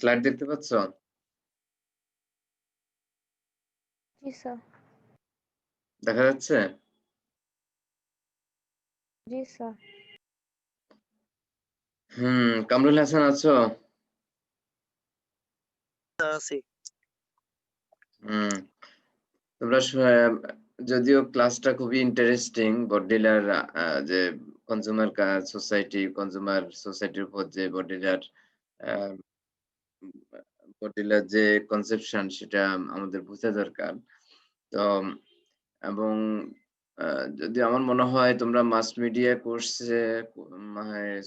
Slide দেখতে পাচ্ছ? জি sir. দেখা যাচ্ছে? জি স্যার। কামরুল হাসান আছো? আছি। হুম, তোমরা যদিও ক্লাসটা খুবই ইন্টারেস্টিং বডিলার যে কনজিউমার সোসাইটির উপর যে বডিলার যে কনসেপশন সেটা আমাদের বোঝা দরকার। তো এবং যদি আমার মনে হয় তোমরা মাস মিডিয়া কোর্সে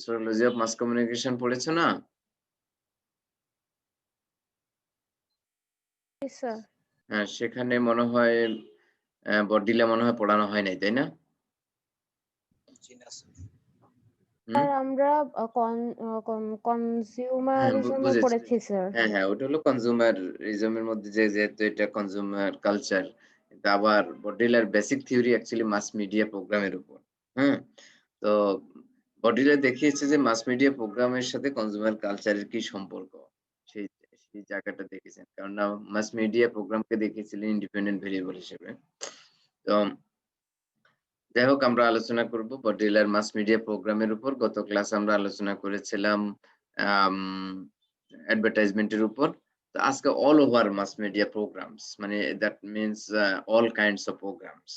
সোশিওলজি অফ মাস কমিউনিকেশন পড়েছো না? জি স্যার। হ্যাঁ, সেখানে মনে হয় বডিলা মনে হয় পড়ানো হয় নাই, তাই না? জি না স্যার। হুম? স্যার আমরা হ্যাঁ, কনজিউমারিজম এ বুঝেছি। পড়েছি স্যার। হ্যাঁ, ওটা হলো কনজিউমারিজম এর মধ্যে যেহেতু এটা কনজিউমার কালচার। কিন্তু আবার বডিলার basic theory actually mass media প্রোগ্রামের উপর। হুম? তো বডিলার দেখিয়েছে যে মাস মিডিয়া প্রোগ্রামের সাথে কনজিউমার কালচারের কি সম্পর্ক। সেই সেই জায়গাটা দেখেছেন। কেননা মাস মিডিয়া প্রোগ্রামকে দেখিয়েছিলেন ইন্ডিপেন্ডেন্ট ভেরিয়েবল হিসেবে। তো যাই হোক আমরা আলোচনা করব বডিলার মাস মিডিয়া প্রোগ্রামের উপর। গত ক্লাসে আমরা আলোচনা করেছিলাম আম অ্যাডভার্টাইজমেন্টের উপর। তো আজকে all over mass media programs মানে that means all kinds of programs.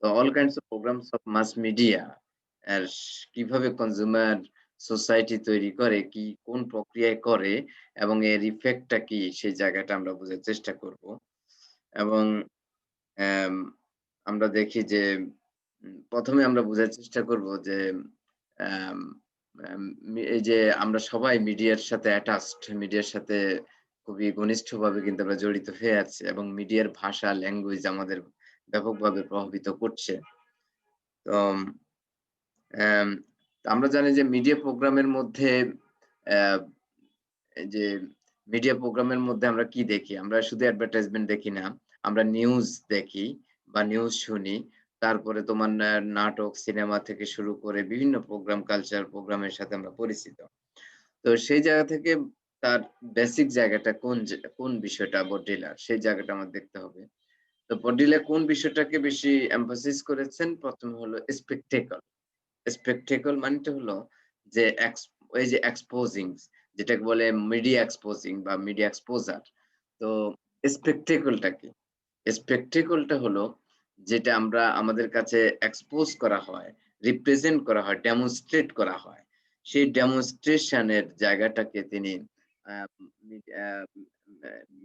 তো all kinds of programs of mass media এর কিভাবে কনজিউমার সোসাইটি তৈরি করে, কোন প্রক্রিয়ায় করে এবং এর ইফেক্টটা কি সেই জায়গাটা আমরা বোঝার চেষ্টা করব। এবং অ্যাম আমরা দেখি যে ১ম এ আমরা বোঝার চেষ্টা করব যে অ্যাম অ্যাম এই যে আমরা সবাই মিডিয়ার সাথে অ্যাটাচড, মিডিয়ার সাথে খুবই ঘনিষ্ঠভাবে কিন্তু আমরা জড়িত হয়ে আছি এবং মিডিয়ার ভাষা, ল্যাঙ্গুয়েজ আমাদের ব্যাপকভাবে প্রভাবিত করছে। তো অ্যাম আমরা জানি যে অ্যা এই যে মিডিয়া প্রোগ্রামের মধ্যে আমরা কি দেখি? আমরা শুধু অ্যাডভার্টাইজমেন্ট দেখি না। আমরা নিউজ দেখি বা নিউজ শুনি। তারপরে তোমার নাটক, সিনেমা থেকে শুরু করে বিভিন্ন প্রোগ্রাম, কালচার প্রোগ্রামের সাথে আমরা পরিচিত। তো সেই জায়গা থেকে তার বেসিক জায়গাটা কোন বিষয়টা বডিলার সেই জায়গাটা আমার দেখতে হবে। তো বডিলার কোন বিষয়টাকে বেশি এমফাসিস করেছেন? ১ম হলো স্পেকটেকল। স্পেকটেকল মানেটা হলো যে ওই যে এক্সপোজিং যেটাকে বলে মিডিয়া এক্সপোজিং বা মিডিয়া এক্সপোজার। তো স্পেকটেকলটা কি? স্পেকটেকলটা হলো যেটা আমরা আমাদের কাছে এক্সপোজ করা হয়, রিপ্রেজেন্ট করা হয়, ডেমনস্ট্রেট করা হয়। সেই ডেমনস্ট্রেশন এর জায়গাটাকে তিনি আ মিডিয়া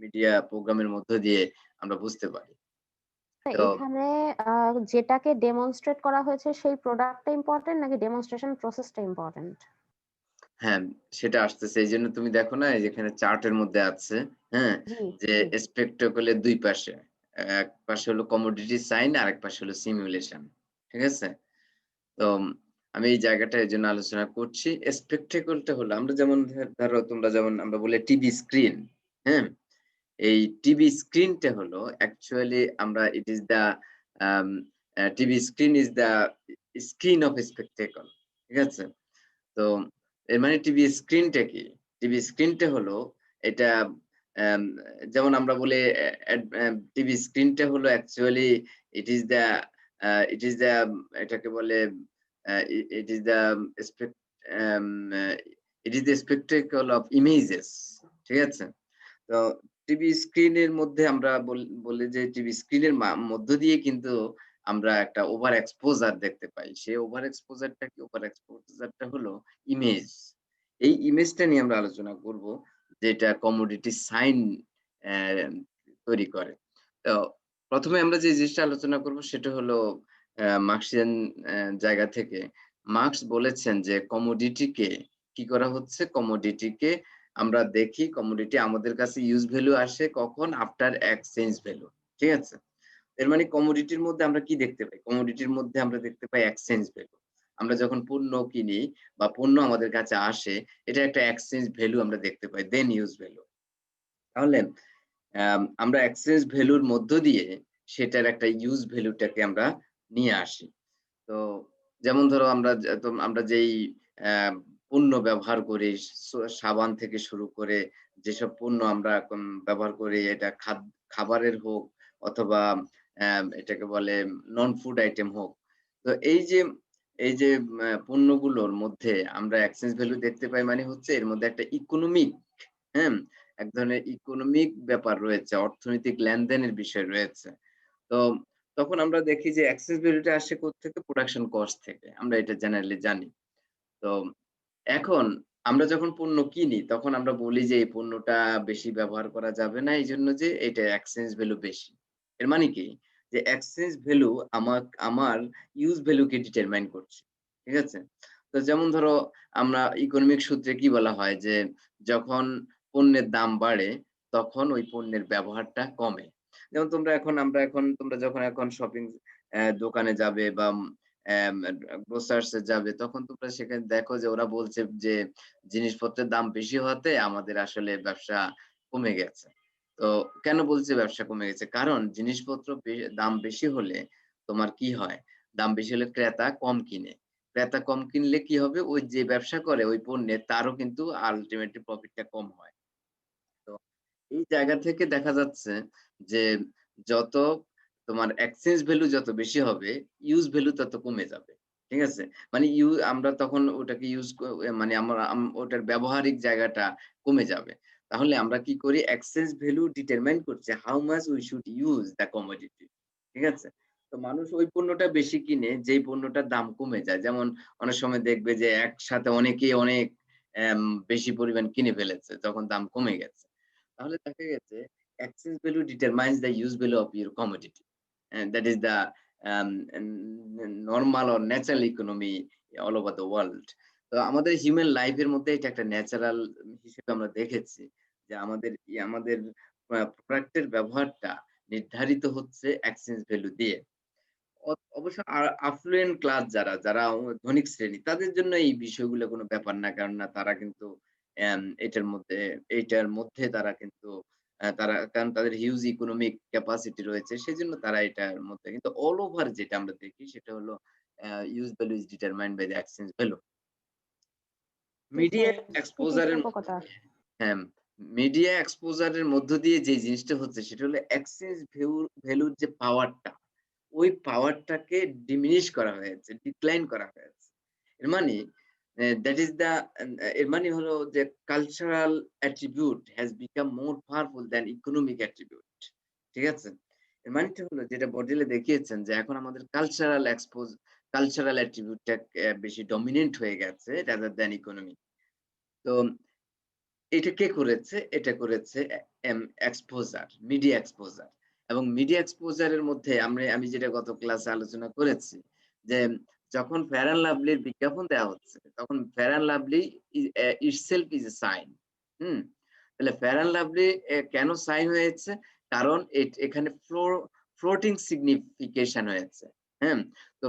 মিডিয়া প্রোগ্রামের মধ্য দিয়ে আমরা বুঝতে পারি। তো এখানে যেটাকে ডেমনস্ট্রেট করা হয়েছে সেই প্রোডাক্টটা ইম্পোর্টেন্ট নাকি ডেমনস্ট্রেশন প্রসেসটা ইম্পোর্টেন্ট? হ্যাঁ, সেটা আসতেছে। এইজন্য তুমি দেখো না এই যে এখানে চার্টের মধ্যে আছে, হ্যাঁ? জি, যে জি। স্পেকটেকল এর ২ পাশে। এক পাশে হলো কমোডিটি সাইন আরেক পাশে হলো সিমুলেশন। ঠিক আছে? তো আমি এই জায়গাটা এজন্য আলোচনা করছি। স্পেকটেকল টা হলো আমরা যেমন ধরো তোমরা যেমন আমরা বলি টিভি স্ক্রিন, হ্যাঁ? এই টিভি স্ক্রিনটা হলো অ্যাকচুয়ালি আমরা it is the um TV screen is the screen of spectacle. ঠিক আছে? তো এর মানে টিভি স্ক্রিনটা কি? টিভি স্ক্রিনটা হলো এটা অ্যাম যেমন আমরা বলি অ্যা অ্যাড অ্যাম টিভি স্ক্রিনটা হলো actually it is the it is the এটাকে বলে it is the spec um uh it is the spectacle of images. ঠিক আছে? তো টিভি স্ক্রিনের মধ্যে আমরা বলি যে টিভি স্ক্রিনের মধ্য দিয়ে কিন্তু আমরা একটা ওভার এক্সপোজার দেখতে পাই। সেই ওভার এক্সপোজারটা কি? ওভার এক্সপোজারটা হলো ইমেজ। এই ইমেজটা নিয়ে আমরা আলোচনা করব যেটা কমোডিটি সাইন অ্যা তৈরি করে। তো ১ম এ আমরা যে জিনিসটা আলোচনা করব সেটা হলো মার্কসিয়ান জায়গা থেকে। মার্কস বলেছেন যে কমোডিটিকে কি করা হচ্ছে? কমোডিটিকে আমরা দেখি কমোডিটি আমাদের কাছে ইউজ ভ্যালু আসে কখন? After exchange value. ঠিক আছে? এর মানে কমোডিটির মধ্যে আমরা কি দেখতে পাই? কমোডিটির মধ্যে আমরা দেখতে পাই এক্সচেঞ্জ ভ্যালু। আমরা যখন পণ্য কিনি বা পণ্য আমাদের কাছে আসে, এটা একটা এক্সচেঞ্জ ভ্যালু আমরা দেখতে পাই। Then use value. তাহলে আমরা এক্সচেঞ্জ ভ্যালুর মধ্য দিয়ে সেটার একটা ইউজ ভ্যালুটাকে আমরা নিয়ে আসি। তো যেমন ধরো আমরা যেই অ্যা পণ্য ব্যবহার করি, সাবান থেকে শুরু করে যেসব পণ্য আমরা এখন ব্যবহার করি, এটা খাবারের হোক অথবা এটাকে বলে নন ফুড আইটেম হোক। তো এই যে পণ্যগুলোর মধ্যে আমরা এক্সচেঞ্জ ভ্যালু দেখতে পাই মানে হচ্ছে এর মধ্যে একটা ইকোনমিক, হ্যাঁ? এক ধরনের ইকোনমিক ব্যাপার রয়েছে, অর্থনৈতিক লেনদেনের বিষয় রয়েছে। তো তখন আমরা দেখি যে এক্সচেঞ্জ ভ্যালুটা আসে কোত্থেকে? প্রোডাকশন কস্ট থেকে। আমরা এটা জেনারেলি জানি। তো এখন আমরা যখন পণ্য কিনি তখন আমরা বলি যে এই পণ্যটা বেশি ব্যবহার করা যাবে না এইজন্য যে এটা এক্সচেঞ্জ ভ্যালু বেশি। এর মানে কি? যে এক্সচেঞ্জ ভ্যালু আমার ইউজ ভ্যালু কে ডিটারমাইন করছে। ঠিক আছে? তো যেমন ধরো আমরা ইকোনমিক সূত্রে কি বলা হয় যে যখন পণ্যের দাম বাড়ে তখন ওই পণ্যের ব্যবহারটা কমে। যেমন তোমরা যখন এখন শপিং দোকানে যাবে বা গ্রোসার্স এ যাবে তখন তোমরা সেখানে দেখো যে ওরা বলছে যে জিনিসপত্রের দাম বেশি হওয়াতে আমাদের আসলে ব্যবসা কমে গেছে। তো কেন বলছে ব্যবসা কমে গেছে? কারণ জিনিসপত্র দাম বেশি হলে তোমার কি হয়? দাম বেশি হলে ক্রেতা কম কিনে। ক্রেতা কম কিনলে কি হবে? ওই যে ব্যবসা করে ওই পণ্যের তারও কিন্তু আল্টিমেটলি প্রফিটটা কম হয়। তো এই জায়গা থেকে দেখা যাচ্ছে যে যত তোমার এক্সচেঞ্জ ভ্যালু যত বেশি হবে, ইউজ ভ্যালু তত কমে যাবে। ঠিক আছে? মানে আমরা তখন ওটাকে ইউজ ক এ মানে আমরা ওটার ব্যবহারিক জায়গাটা কমে যাবে। তাহলে আমরা কি করি? এক্সচেঞ্জ ভ্যালু ডিটারমাইন করছে how much we should use the commodity. ঠিক আছে? তো মানুষ ওই পণ্যটা বেশি কিনে যেই পণ্যটার দাম কমে যায়। যেমন অনেক সময় দেখবে যে একসাথে অনেকেই অনেক অ্যাম বেশি পরিমাণ কিনে ফেলেছে, তখন দাম কমে গেছে। তাহলে দেখা গেছে exchange value determines the use value of your commodity. And that is the normal or natural economy all over the world. তো আমাদের হিউম্যান লাইফ এর মধ্যে এটা একটা ন্যাচারাল হিসেবে আমরা দেখেছি যে আমাদের প্রোডাক্ট এর ব্যবহারটা নির্ধারিত হচ্ছে এক্সচেঞ্জ ভ্যালু দিয়ে। অবশ্য affluent ক্লাস যারা ধনিক শ্রেণী তাদের জন্য এই বিষয়গুলো কোনো ব্যাপার না। কেননা তারা কিন্তু এইটার মধ্যে তারা কিন্তু কারণ তাদের হিউজ ইকোনমিক ক্যাপাসিটি রয়েছে। সেজন্য তারা এটার মধ্যে কিন্তু অল ওভার যেটা আমরা দেখি সেটা হলো use value is determined by the exchange value. Media এটি এক্সপোজার এর সত্য কথা। হ্যাঁ, মিডিয়া এক্সপোজার এর মধ্য দিয়ে যে জিনিসটা হচ্ছে সেটা হলো এক্সচেঞ্জ ভ্যালুর যে পাওয়ারটা, ওই পাওয়ারটাকে ডিমিনিশ করা হয়েছে, ডিক্লাইন করা হয়েছে। এর মানে দ্যাট ইস দ্যা এর মানে হলো যে cultural attribute has become more powerful than economic attribute. ঠিক আছে? এর মানেটা হলো যেটা বডিলে দেখিয়েছেন যে এখন আমাদের কালচারাল অ্যাট্রিবিউটটা বেশি ডমিনেন্ট হয়ে গেছে রাদার দ্যান ইকোনমি। তো এটা কে করেছে? এটা করেছে এক্সপোজার, মিডিয়া এক্সপোজার। এবং মিডিয়া এক্সপোজার এর মধ্যে আমি যেটা গত ক্লাসে আলোচনা করেছি যে, যখন ফেয়ার অ্যান্ড লাভলির বিজ্ঞাপন দেওয়া হচ্ছে, তখন fair and lovely itself is a sign. হুম? তাহলে ফেয়ার অ্যান্ড লাভলি কেন সাইন হয়েছে? কারণ এখানে ফ্লোটিং সিগনিফিকেশন হয়েছে। হ্যাঁ? তো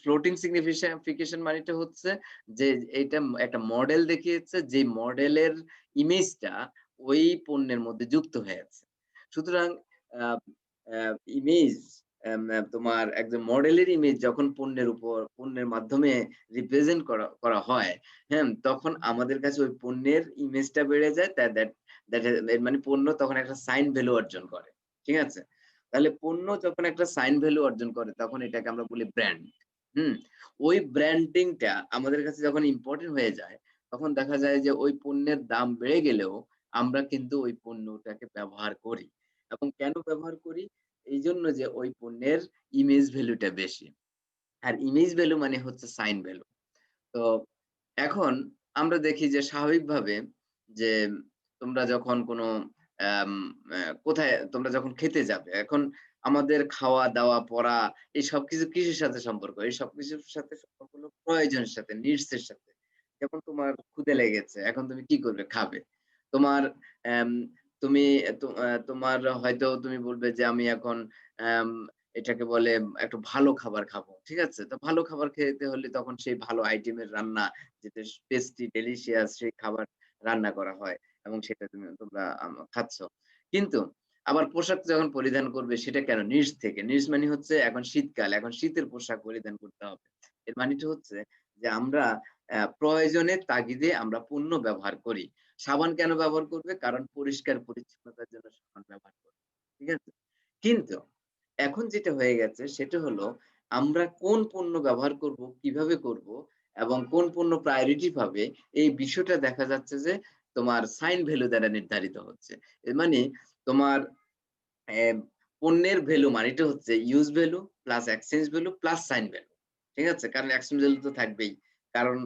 ফ্লোটিং সিগনিফিকেশন মানেটা হচ্ছে যে এটা একটা মডেল দেখিয়েছে যে মডেলের ইমেজটা ওই পণ্যের মধ্যে যুক্ত হয়েছে। সুতরাং আ আ ইমেজ তোমার একজন মডেলের ইমেজ যখন পণ্যের মাধ্যমে রিপ্রেজেন্ট করা হয়, হ্যাঁ? তখন আমাদের কাছে ওই পণ্যের ইমেজটা বেড়ে যায়। দ্যাট এর মানে পণ্য তখন একটা সাইন ভ্যালু অর্জন করে। ঠিক আছে? তাহলে পণ্য যখন একটা সাইন ভ্যালু অর্জন করে তখন এটাকে আমরা বলি ব্র্যান্ড। হুম? ওই ব্র্যান্ডিংটা আমাদের কাছে যখন ইম্পোর্টেন্ট হয়ে যায়, তখন দেখা যায় যে ওই পণ্যের দাম বেড়ে গেলেও আমরা কিন্তু ওই পণ্যটাকে ব্যবহার করি। এবং কেন ব্যবহার করি? এইজন্য যে ওই পণ্যের ইমেজ ভ্যালুটা বেশি। আর ইমেজ ভ্যালু মানে হচ্ছে সাইন ভ্যালু। তো এখন আমরা দেখি যে স্বাভাবিকভাবে যে তোমরা যখন কোনো আম আ কোথায় তোমরা যখন খেতে যাবে, এখন আমাদের খাওয়া-দাওয়া, পড়া এই সবকিছু কিসের সাথে সম্পর্ক? এই সবকিছুর সাথে সম্পর্ক হলো প্রয়োজনের সাথে, নিডস এর সাথে। যেমন তোমার ক্ষুধা লেগেছে, এখন তুমি কি করবে? খাবে। তোমার অ্যাম তুমি তোমার হয়তো তুমি বলবে যে আমি এখন অ্যাম এটাকে বলে একটু ভালো খাবার খাবো। ঠিক আছে? তো ভালো খাবার খেতে হলে তখন সেই ভালো আইটেমের রান্না যেটা টেস্টি ডেলিশিয়াস সেই খাবার রান্না করা হয় এবং সেটা তোমরা খাচ্ছ। কিন্তু আবার পোশাক যখন পরিধান করবে সেটা কেন? নিজ থেকে। নিজ মানে হচ্ছে এখন শীতকাল, এখন শীতের পোশাক পরিধান করতে হবে। এর মানেটা হচ্ছে যে আমরা প্রয়োজনের তাগিদে আমরা পণ্য ব্যবহার করি। সাবান কেন ব্যবহার করবে? কারণ পরিষ্কার পরিচ্ছন্নতার জন্য সাবান ব্যবহার করবে। ঠিক আছে? কিন্তু এখন যেটা হয়ে গেছে সেটা হলো আমরা কোন পণ্য ব্যবহার করব, কিভাবে করব এবং কোন পণ্য প্রায়োরিটি পাবে এই বিষয়টা দেখা যাচ্ছে যে তোমার সাইন ভ্যালু দ্বারা নির্ধারিত হচ্ছে। এর মানে তোমার পণ্যের ভ্যালু মানেটা হচ্ছে use value plus exchange value plus sign value. ঠিক আছে? কারণ এক্সচেঞ্জ ভ্যালু তো থাকবেই। কারণ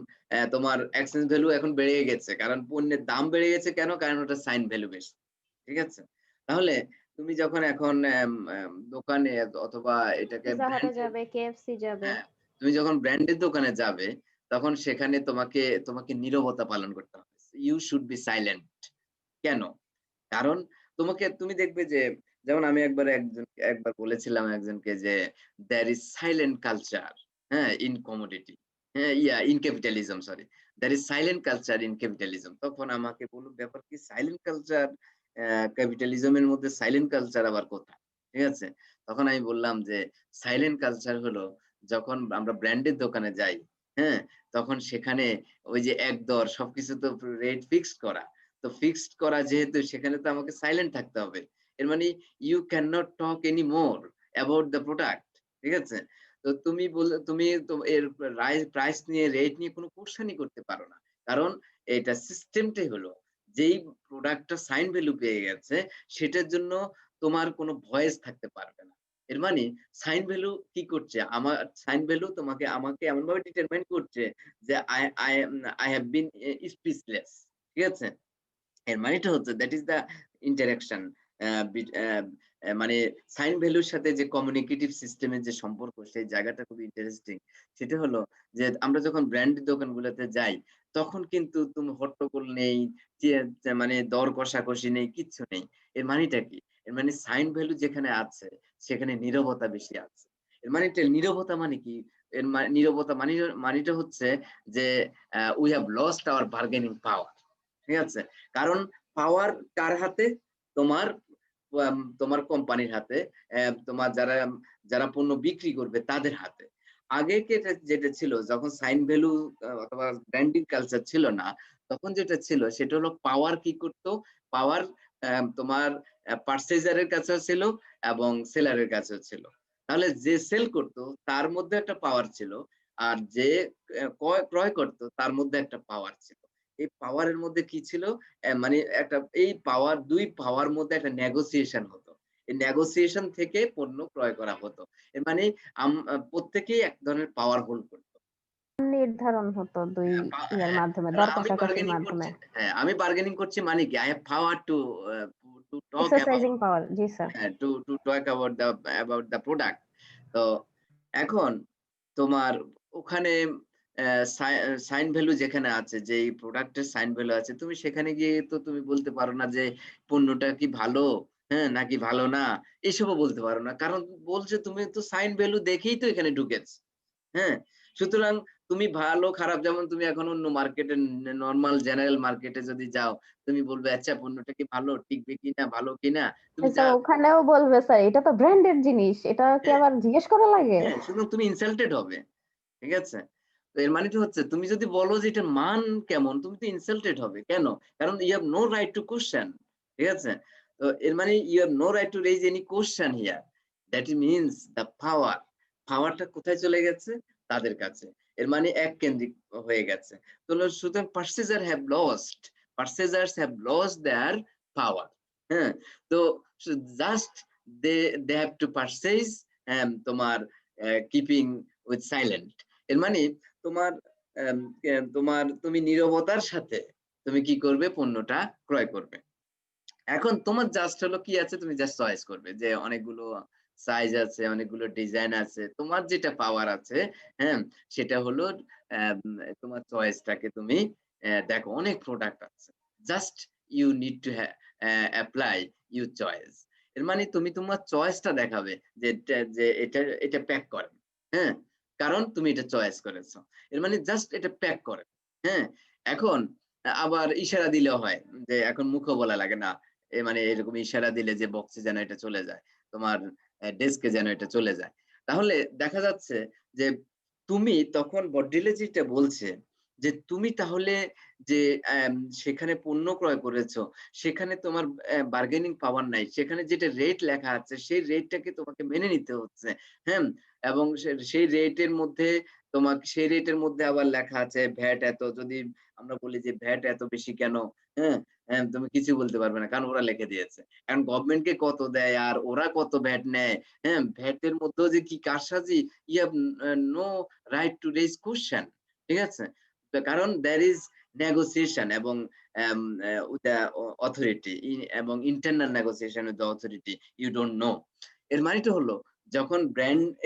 তোমার এক্সচেঞ্জ ভ্যালু এখন বেড়ে গেছে। কারণ পণ্যের দাম বেড়ে গেছে কেন? কারণ ওটা সাইন ভ্যালু বেশি। ঠিক আছে? তাহলে তুমি যখন এখন দোকানে অথবা এটাকে পিজ্জা হাটে ব্র্যান্ডের যাবে, কেএফসি যাবে। হ্যাঁ, তুমি যখন ব্র্যান্ডের দোকানে যাবে তখন সেখানে তোমাকে নীরবতা পালন করতে হবে। You should be silent. কেন? কারণ তুমি দেখবে যে যেমন আমি একবার বলেছিলাম একজনকে যে there is silent culture হ্যাঁ in commodity হ্যাঁ in capitalism sorry there is silent culture in capitalism তখন আমাকে বলল ব্যাপার কি সাইলেন্ট কালচার ক্যাপিটালিজম এর মধ্যে সাইলেন্ট কালচার আবার কোথায় ঠিক আছে তখন আমি বললাম যে সাইলেন্ট কালচার হলো যখন আমরা ব্র্যান্ডের দোকানে যাই হ্যাঁ তখন সেখানে ওই যে এক দর সবকিছু তো রেট ফিক্সড করা তো ফিক্সড করা যেহেতু সেখানে তো আমাকে সাইলেন্ট থাকতে হবে। এর মানে you can not talk any more about the product. ঠিক আছে? তো তুমি তো এর প্রাইস নিয়ে রেট নিয়ে কোনো কোশ্চেনই করতে পারো না। কারণ এটা সিস্টেমটাই হলো যেই প্রোডাক্টটা সাইন ভ্যালু পেয়ে গেছে সেটার জন্য তোমার কোনো ভয়েস থাকতে পারবে না। এর মানে সাইন ভ্যালু কি করছে? আমার সাইন ভ্যালু আমাকে এমনভাবে ডিটারমাইন করছে যে আই হ্যাভ বিন স্পিচলেস। ঠিক আছে? এর মানেটা হচ্ছে দ্যাট ইস দ্য ইন্টারেকশন মানে সাইন ভ্যালুর সাথে যে কমিউনিকেটিভ সিস্টেমের যে সম্পর্ক সেই জায়গাটা খুব ইন্টারেস্টিং। সেটা হলো যে আমরা যখন ব্র্যান্ডের দোকানগুলোতে যাই তখন কিন্তু তুমি হট্টগোল নেই, মানে দর কষাকষি নেই, কিচ্ছু নেই। এর মানেটা কি? এর মানে সাইন ভ্যালু যেখানে আছে সেখানে নীরবতা বেশি আছে। এর মানেটা নীরবতা মানে কি? নীরবতা মানেটা হচ্ছে যে we have lost our bargaining power. ঠিক আছে? কারণ পাওয়ার কার হাতে? তোমার তোমার কোম্পানির হাতে, তোমার যারা পণ্য বিক্রি করবে তাদের হাতে। আগে যেটা ছিল যখন সাইন ভ্যালু অথবা ব্র্যান্ডিং কালচার ছিল না, তখন যেটা ছিল সেটা হলো পাওয়ার কি করত? পাওয়ার তোমার পারচেজার এর কাছেও ছিল এবং সেলার এর কাছেও ছিল। তাহলে যে সেল করত তার মধ্যে একটা পাওয়ার ছিল। আর যে ক্রয় করত তার মধ্যে একটা পাওয়ার ছিল। এই পাওয়ার এর মধ্যে কি ছিল? মানে এই পাওয়ার ২ পাওয়ার মধ্যে একটা নেগোসিয়েশন হতো। এই নেগোসিয়েশন থেকে পণ্য ক্রয় করা হতো। এর মানে প্রত্যেকেই এক ধরনের পাওয়ার হোল্ড করত। নির্ধারণ হতো ২ হ্যাঁ, ইয়ার হ্যাঁ, মাধ্যমে, কারণ দর আমি কষাকষির বার্গেনিং মাধ্যমে। করছি হ্যাঁ, আমি বার্গেনিং করছি মানে কি? I have power to talk exercising about power, G sir. হ্যাঁ, to talk about the product. তো এখন তোমার ওখানে সাইন ভ্যালু যেখানে আছে, যেই প্রোডাক্টের সাইন ভ্যালু আছে, তুমি সেখানে গিয়ে তো তুমি বলতে পারো না যে পণ্যটা কি ভালো, হ্যাঁ, নাকি ভালো না। এসবও বলতে পারো না। কারণ বলছে তুমি তো সাইন ভ্যালু দেখেই তো এখানে ঢুকেছ। হ্যাঁ? সুতরাং তুমি ভালো খারাপ যেমন তুমি এখন অন্য মার্কেটে নরমাল জেনারেল মার্কেটে যদি যাও, তুমি বলবে আচ্ছা পণ্যটা কি ভালো, টিকবে কিনা, ভালো কিনা। তুমি যা স্যার ওখানেও বলবে স্যার এটা তো ব্র্যান্ডেড জিনিস। এটা কি হ্যাঁ, আবার জিজ্ঞেস করা লাগে? হ্যাঁ, সুতরাং তুমি ইনসাল্টেড হবে। ঠিক আছে? তো এর মানে কি হচ্ছে তুমি যদি বলো যে এটার মান কেমন, তুমি তো ইনসাল্টেড হবে। কেন? কারণ you have no right to question ঠিক আছে? তো এর মানে you have no right to raise any question here. That means the power. পাওয়ারটা কোথায় চলে গেছে? তাদের কাছে। এর মানে এককেন্দ্রিক হয়ে গেছে। তো সুতরাং purchasers have lost their power. হ্যাঁ? তো just they they have to purchase তোমার keeping with silent এর মানে তোমার তুমি নীরবতার সাথে তুমি কি করবে পণ্যটা ক্রয় করবে। এখন তোমার জাস্ট হলো কি আছে তুমি জাস্ট চয়েস করবে যে অনেকগুলো সাইজ আছে, অনেকগুলো ডিজাইন আছে। তোমার যেটা পাওয়ার আছে, হ্যাঁ? সেটা হলো তোমার চয়েসটাকে তুমি দেখো অনেক প্রোডাক্ট আছে। Just you need to apply your choice. এর মানে তুমি তোমার চয়েসটা দেখাবে যে এটা প্যাক করেন। হ্যাঁ? কারণ তুমি এটা চয়েস করেছো। এর মানে জাস্ট এটা প্যাক করেন। হ্যাঁ? এখন আবার ইশারা দিলেও হয় যে এখন মুখও বলা লাগে না। মানে এরকম ইশারা দিলে যে বক্সে যেন এটা চলে যায়। তোমার ডেস্কে যেন এটা চলে যায়। তাহলে দেখা যাচ্ছে যে তুমি তখন বডিলে যেটা বলছে যে তুমি তাহলে যে সেখানে পণ্য ক্রয় করেছো, সেখানে তোমার বার্গেনিং পাওয়ার নাই। সেখানে যেটা রেট লেখা আছে সেই রেটটাকে তোমাকে মেনে নিতে হচ্ছে। হ্যাঁ? এবং সেই রেটের মধ্যে সেই রেটের মধ্যে আবার লেখা আছে ভ্যাট এত। যদি আমরা বলি যে ভ্যাট এত বেশি কেন? হ্যাঁ? তুমি কিছু বলতে পারবে না। কারণ ওরা লিখে দিয়েছে। এখন গভর্নমেন্টকে কত দেয় আর ওরা কত ভ্যাট নেয়, হ্যাঁ? ভ্যাটের মধ্যেও যে কি কারসাজি, you have no right to raise question. ঠিক আছে? কারণ there is negotiation এবং with the authority এবং internal negotiation with the authority. You don't know. এর মানেটা হলো যখন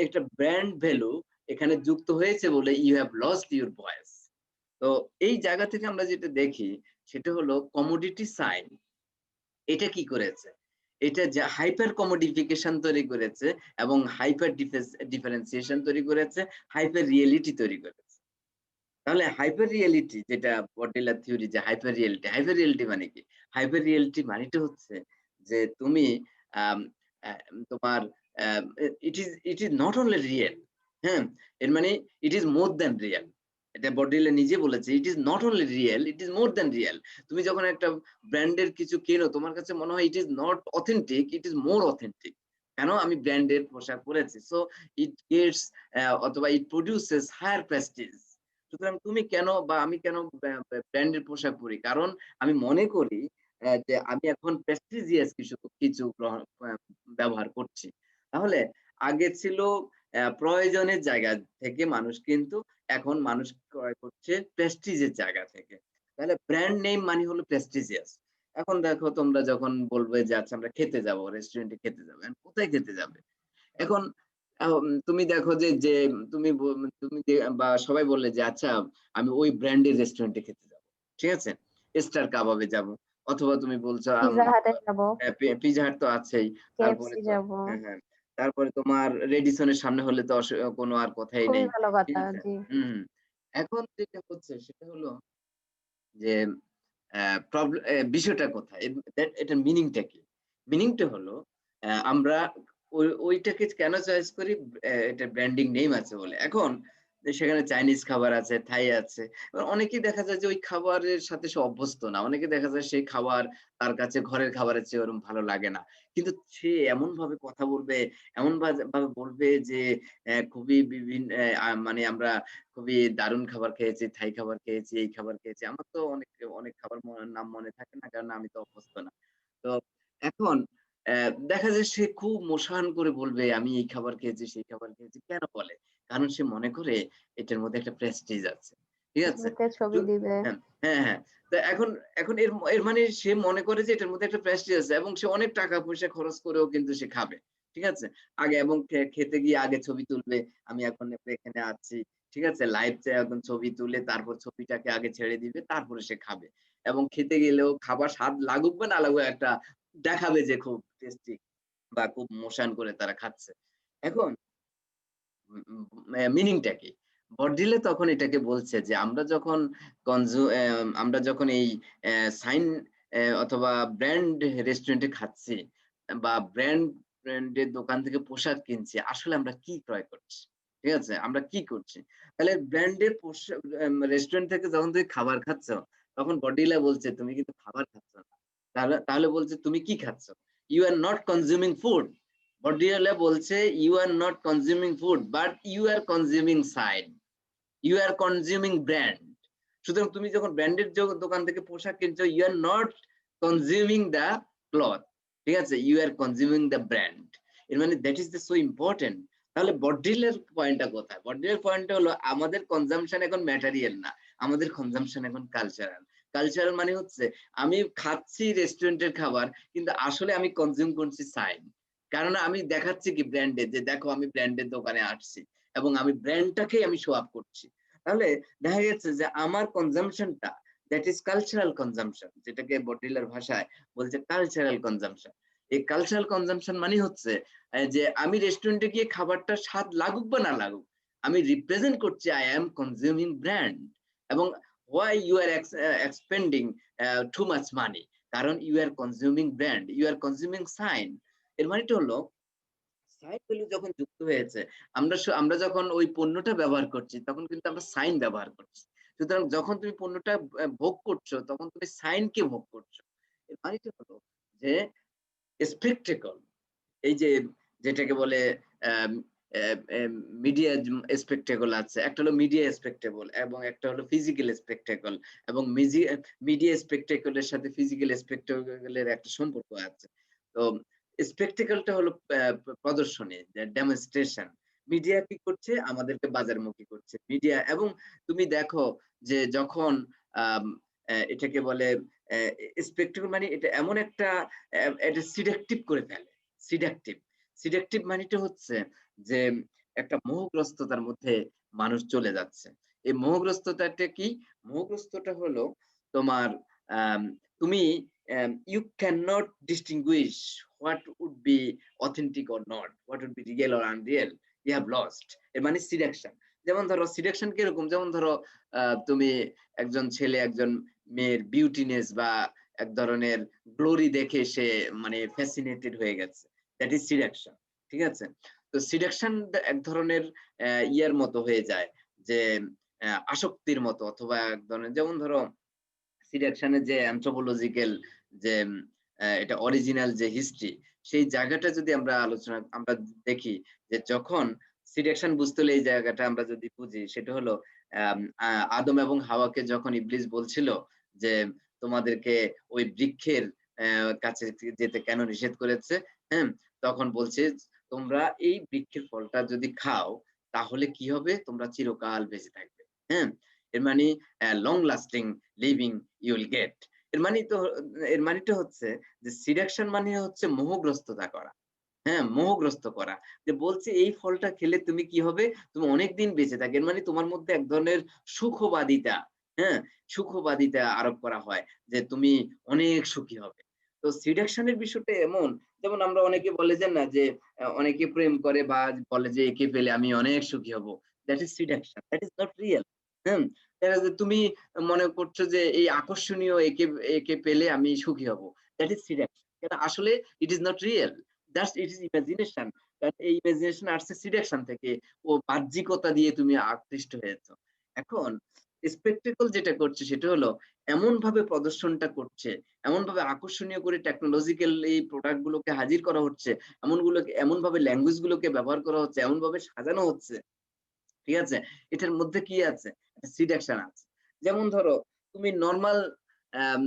একটা ব্র্যান্ড ভ্যালু এখানে যুক্ত হয়েছে বলে you have lost your voice. তো এই জায়গা থেকে আমরা যেটা দেখি সেটা হলো কমোডিটি সাইন। এটা কি করেছে? এটা যে হাইপার কমোডিফিকেশন তৈরি করেছে এবং হাইপার ডিফারেন্সিয়েশন তৈরি করেছে, হাইপার রিয়েলিটি তৈরি করেছে। তাহলে হাইপার রিয়েলিটি যেটা বটলিলার থিওরি যে হাইপার রিয়েলিটি মানে কি? হাইপার রিয়েলিটি মানেটা হচ্ছে যে তুমি আম আ তোমার আ ইট ইস নট অনলি রিয়াল, হ্যাঁ? এর মানে ইট ইস মোর দ্যান রিয়াল। এটা বটলিলা নিজে বলেছে, it is not only real, it is more than real. তুমি যখন একটা ব্র্যান্ডের কিছু কেনো তোমার কাছে মনে হয় it is not authentic, it is more authentic. কেন? আমি ব্র্যান্ডের পোশাক পরেছি। সো ইট গেটস অথবা ইট প্রোডিউসেস হায়ার প্রেস্টিজ। সুতরাং তুমি কেন বা আমি কেন ব্র্যান্ডের পোশাক পরি? কারণ আমি মনে করি যে আমি এখন প্রেস্টিজিয়াস কিছু কিছু গ্রহণ ব্যবহার করছি। তাহলে আগে ছিল প্রয়োজনের জায়গা থেকে মানুষ কিন্তু এখন মানুষ ক্রয় করছে প্রেস্টিজের জায়গা থেকে। তাহলে ব্র্যান্ড নেম মানে হলো প্রেস্টিজিয়াস। এখন দেখো তোমরা যখন বলবে যে আচ্ছা আমরা খেতে যাবো, রেস্টুরেন্টে খেতে যাবো। এখন কোথায় খেতে যাবে? এখন তুমি দেখো যে তুমি বা সবাই বললে যে আচ্ছা আমি ওই ব্র্যান্ডের রেস্টুরেন্টে খেতে যাবো। ঠিক আছে? স্টার কাবাবে যাবো। অথবা তুমি বলছো পিজ্জা হাটে যাব, পিজ্জা হাট তো আছেই। তারপরে কেএফসি তো যাব। হ্যাঁ, হ্যাঁ। তারপরে তোমার রেডিসনের সামনে হলে তো কোনো আর কথাই খুবই নেই। ভালো ঠিক কথা। আছে? জি। হুম। এখন যেটা হচ্ছে সেটা হলো যে বিষয়টা কোথায়? এটার মিনিংটা কি? মিনিংটা হলো আমরা ওইটাকে কেন চয়েস করি? এটার ব্র্যান্ডিং নেম আছে বলে। এখন সেখানে চাইনিজ খাবার আছে, থাই আছে। এবার অনেকেই দেখা যায় যে ওই খাবারের সাথে সে অভ্যস্ত না। অনেকে দেখা যায় সেই খাবার তার কাছে ঘরের খাবারের চেয়ে ওরকম ভালো লাগে না। কিন্তু সে এমনভাবে কথা বলবে, এমন ভাবে বলবে যে খুবই মানে আমরা খুবই দারুণ খাবার খেয়েছি, থাই খাবার খেয়েছি, এই খাবার খেয়েছি। আমার তো অনেক খাবার নাম মনে থাকে না কারণ আমি তো অভ্যস্ত না। তো এখন দেখা যায় সে খুব মোশান করে বলবে, "আমি এই খাবার খেয়েছি, সেই খাবার খেয়েছি।" কেন বলে? কারণ সে মনে করে এটার মধ্যে একটা প্রেস্টিজ আছে। ঠিক আছে? মুখে যু ছবি দিবে। হ্যাঁ, হ্যাঁ, হ্যাঁ। তো এখন এখন এর মানে সে মনে করে যে এটার মধ্যে একটা প্রেস্টিজ আছে এবং সে অনেক টাকা-পয়সা খরচ করেও কিন্তু সে খাবে। ঠিক আছে? আগে এবং খেতে গিয়ে আগে ছবি তুলবে। আমি এখন এখানে আছি। ঠিক আছে? লাইভ একদম ছবি তুলে তারপর ছবিটাকে আগে ছেড়ে দিবে। তারপরে সে খাবে। এবং খেতে গেলেও খাবার স্বাদ লাগুক বা না লাগুক একটা দেখাবে যে খুব টেস্টি বা খুব মোশান করে তারা খাচ্ছে। এখন মিনিংটা কি? বড়দিলে তখন এটাকে বলছে যে আমরা যখন এই সাইন অথবা ব্র্যান্ড রেস্টুরেন্টে খাচ্ছি বা ব্র্যান্ডের দোকান থেকে পোশাক কিনছি, আসলে আমরা কি ক্রয় করছি? ঠিক আছে? আমরা কি করছি? তাহলে ব্র্যান্ডের রেস্টুরেন্ট থেকে যখন তুমি খাবার খাচ্ছ, তখন বড়দিলা বলছে তুমি কিন্তু খাবার খাচ্ছ না। তাহলে তাহলে বলছে তুমি কি খাচ্ছ? You are not consuming food. বডিওয়ালা বলছে you are not consuming food but you are consuming sign. You are consuming brand. সুতরাং তুমি যখন ব্র্যান্ডের দোকান থেকে পোশাক কিনছো you are not consuming the cloth. ঠিক আছে? You are consuming the brand. এর মানে that is the so important. তাহলে বডিলের পয়েন্টটা কোথায়? বডিলের পয়েন্টটা হলো আমাদের কনজাম্পশন এখন ম্যাটেরিয়াল না। আমাদের কনজাম্পশন এখন কালচারাল। কালচারাল মানে হচ্ছে আমি খাচ্ছি রেস্টুরেন্টের খাবার কিন্তু আসলে আমি কনজিউম করছি সাইন। কারণ আমি দেখাচ্ছি কি ব্র্যান্ডে যে দেখো আমি ব্র্যান্ডের দোকানে আসছি এবং আমি ব্র্যান্ডটাকেই আমি শো অফ করছি। তাহলে দেখা গেছে যে আমার কনজাম্পশনটা দ্যাট ইস কালচারাল কনজাম্পশন যেটাকে বটিলার ভাষায় বলছে কালচারাল কনজাম্পশন। এই কালচারাল কনজাম্পশন মানে হচ্ছে যে আমি রেস্টুরেন্টে গিয়ে খাবারটার স্বাদ লাগুক বা না লাগুক, আমি রিপ্রেজেন্ট করছি আই অ্যাম কনজিউমিং ব্র্যান্ড এবং why you are expending too much money কারণ you are consuming brand, you are consuming sign। এর মানেটা হলো সাইন ভ্যালু যখন যুক্ত হয়েছে আমরা যখন ওই পণ্যটা ব্যবহার করছি তখন কিন্তু আমরা সাইন ব্যবহার করছি। সুতরাং যখন তুমি পণ্যটা ভোগ করছো তখন তুমি সাইনকে ভোগ করছো। এর মানেটা হলো যে স্পেকটেকল, এই যে যেটাকে বলে আম মিডিয়া স্পেকটেকল আছে। একটা হলো মিডিয়া স্পেকটেবল এবং একটা হলো ফিজিক্যাল স্পেকটেকল, এবং মিডিয়া স্পেকটেকল এর সাথে ফিজিক্যাল স্পেকটেকল এর একটা সম্পর্ক আছে। তো স্পেকটেকলটা হলো প্রদর্শনী, ডেমনস্ট্রেশন। মিডিয়া কি করছে? আমাদেরকে বাজারমুখী করছে। মিডিয়া, এবং তুমি দেখো যে যখন আম এটাকে বলে স্পেকটেকল মানে এটা এমন একটা এটা সিডাকটিভ করে ফেলে। সিডাকটিভ। সিডাকটিভ মানেটা হচ্ছে যে একটা মোহগ্রস্ততার মধ্যে মানুষ চলে যাচ্ছে। এই মোহগ্রস্ততাটা কি? মোহগ্রস্তটা হলো তোমার আম তুমি you cannot distinguish what would be authentic or not, what would be real or unreal. You have lost. এর মানে সিডাকশন। যেমন ধরো সিডাকশন কিরকম? যেমন ধরো তুমি একজন ছেলে একজন মেয়ের বিউটিনেস বা এক ধরনের গ্লোরি দেখে সে মানে ফ্যাসিনেটেড হয়ে গেছে। That is seduction. ঠিক আছে? তো সিডাকশন এক ধরনের ইয়ার মতো হয়ে যায় যে আসক্তির মতো, অথবা এক ধরনের, যেমন ধরো সিডাকশনের যে অ্যানথ্রোপোলজিক্যাল যে এটা অরিজিনাল যে হিস্ট্রি, সেই জায়গাটা যদি আমরা দেখি যে যখন সিডাকশন বুঝতে হলে এই জায়গাটা আমরা যদি বুঝি, সেটা হলো আদম এবং হাওয়াকে যখন ইবলিস বলছিল যে তোমাদেরকে ওই বৃক্ষের কাছে যেতে কেন নিষেধ করেছে, হ্যাঁ? তখন বলছে তোমরা এই বৃক্ষের ফলটা যদি খাও তাহলে কি হবে? তোমরা চিরকাল বেঁচে থাকবে। হ্যাঁ? এর মানে long lasting living you will get. এর মানেটা হচ্ছে যে সিডাকশন মানে হচ্ছে মোহগ্রস্ততা করা। হ্যাঁ, মোহগ্রস্ত করা। যে বলছে এই ফলটা খেলে তুমি কি হবে? তুমি অনেকদিন বেঁচে থাকবে। এর মানে তোমার মধ্যে এক ধরনের সুখবাদিতা, হ্যাঁ? সুখবাদিতা আরোপ করা হয় যে তুমি অনেক সুখী হবে। তো সিডাকশন এর বিষয়টা এমন, যেমন আমরা অনেকে বলে যে না যে অনেকে প্রেম করে বা বলে যে একে পেলে আমি অনেক সুখী হব। That is seduction. That is not real. Hmm? দেখা যায় তুমি মনে করছো যে এই আকর্ষণীয় একে একে পেলে আমি সুখী হব। That is seduction. কিন্তু আসলে it is not real. Just it is imagination. কারণ এই ইমাজিনেশন আসছে সিডাকশন থেকে। ও বাহ্যিকতা দিয়ে তুমি আকৃষ্ট হয়েছো। এখন স্পেকটেকল যেটা করছে সেটা হলো এমনভাবে প্রদর্শনটা করছে, এমনভাবে আকর্ষণীয় করে টেকনোলজিক্যাল এই প্রোডাক্ট গুলোকে হাজির করা হচ্ছে, এমনভাবে ল্যাঙ্গুয়েজ গুলোকে ব্যবহার করা হচ্ছে, এমনভাবে সাজানো হচ্ছে। ঠিক আছে? এটার মধ্যে কি আছে? সিডাকশন আছে। যেমন ধরো তুমি আম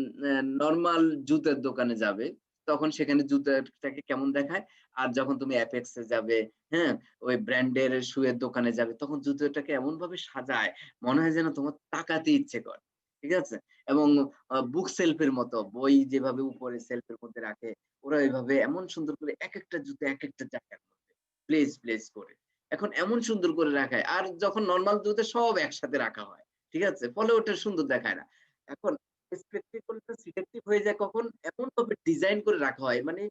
নরমাল জুতার দোকানে যাবে, তখন সেখানে জুতাটাকে কেমন দেখায়? আর যখন তুমি অ্যাপেক্স এ যাবে, হ্যাঁ? ওই ব্র্যান্ডের শুয়ের দোকানে যাবে, তখন জুতোটাকে এমনভাবে সাজায়, মনে হয় যেন তোমার তাকাতে ইচ্ছে করে। ঠিক আছে? এবং বুক সেলফ এর মতো বই যেভাবে উপরে সেলফের মধ্যে রাখে, ওরা এভাবে এমন সুন্দর করে একেকটা জুতো একেকটা জায়গার মধ্যে প্লেস করে। এখন এমন সুন্দর করে রাখায়। আর যখন নরমাল জুতো সব একসাথে রাখা হয়। ঠিক আছে? ফলে ওটা সুন্দর দেখায় না। এখন স্পেকটেকলটা সিলেক্টিভ হয়ে যায় কখন? এমনভাবে ডিজাইন করে রাখা হয়। মানে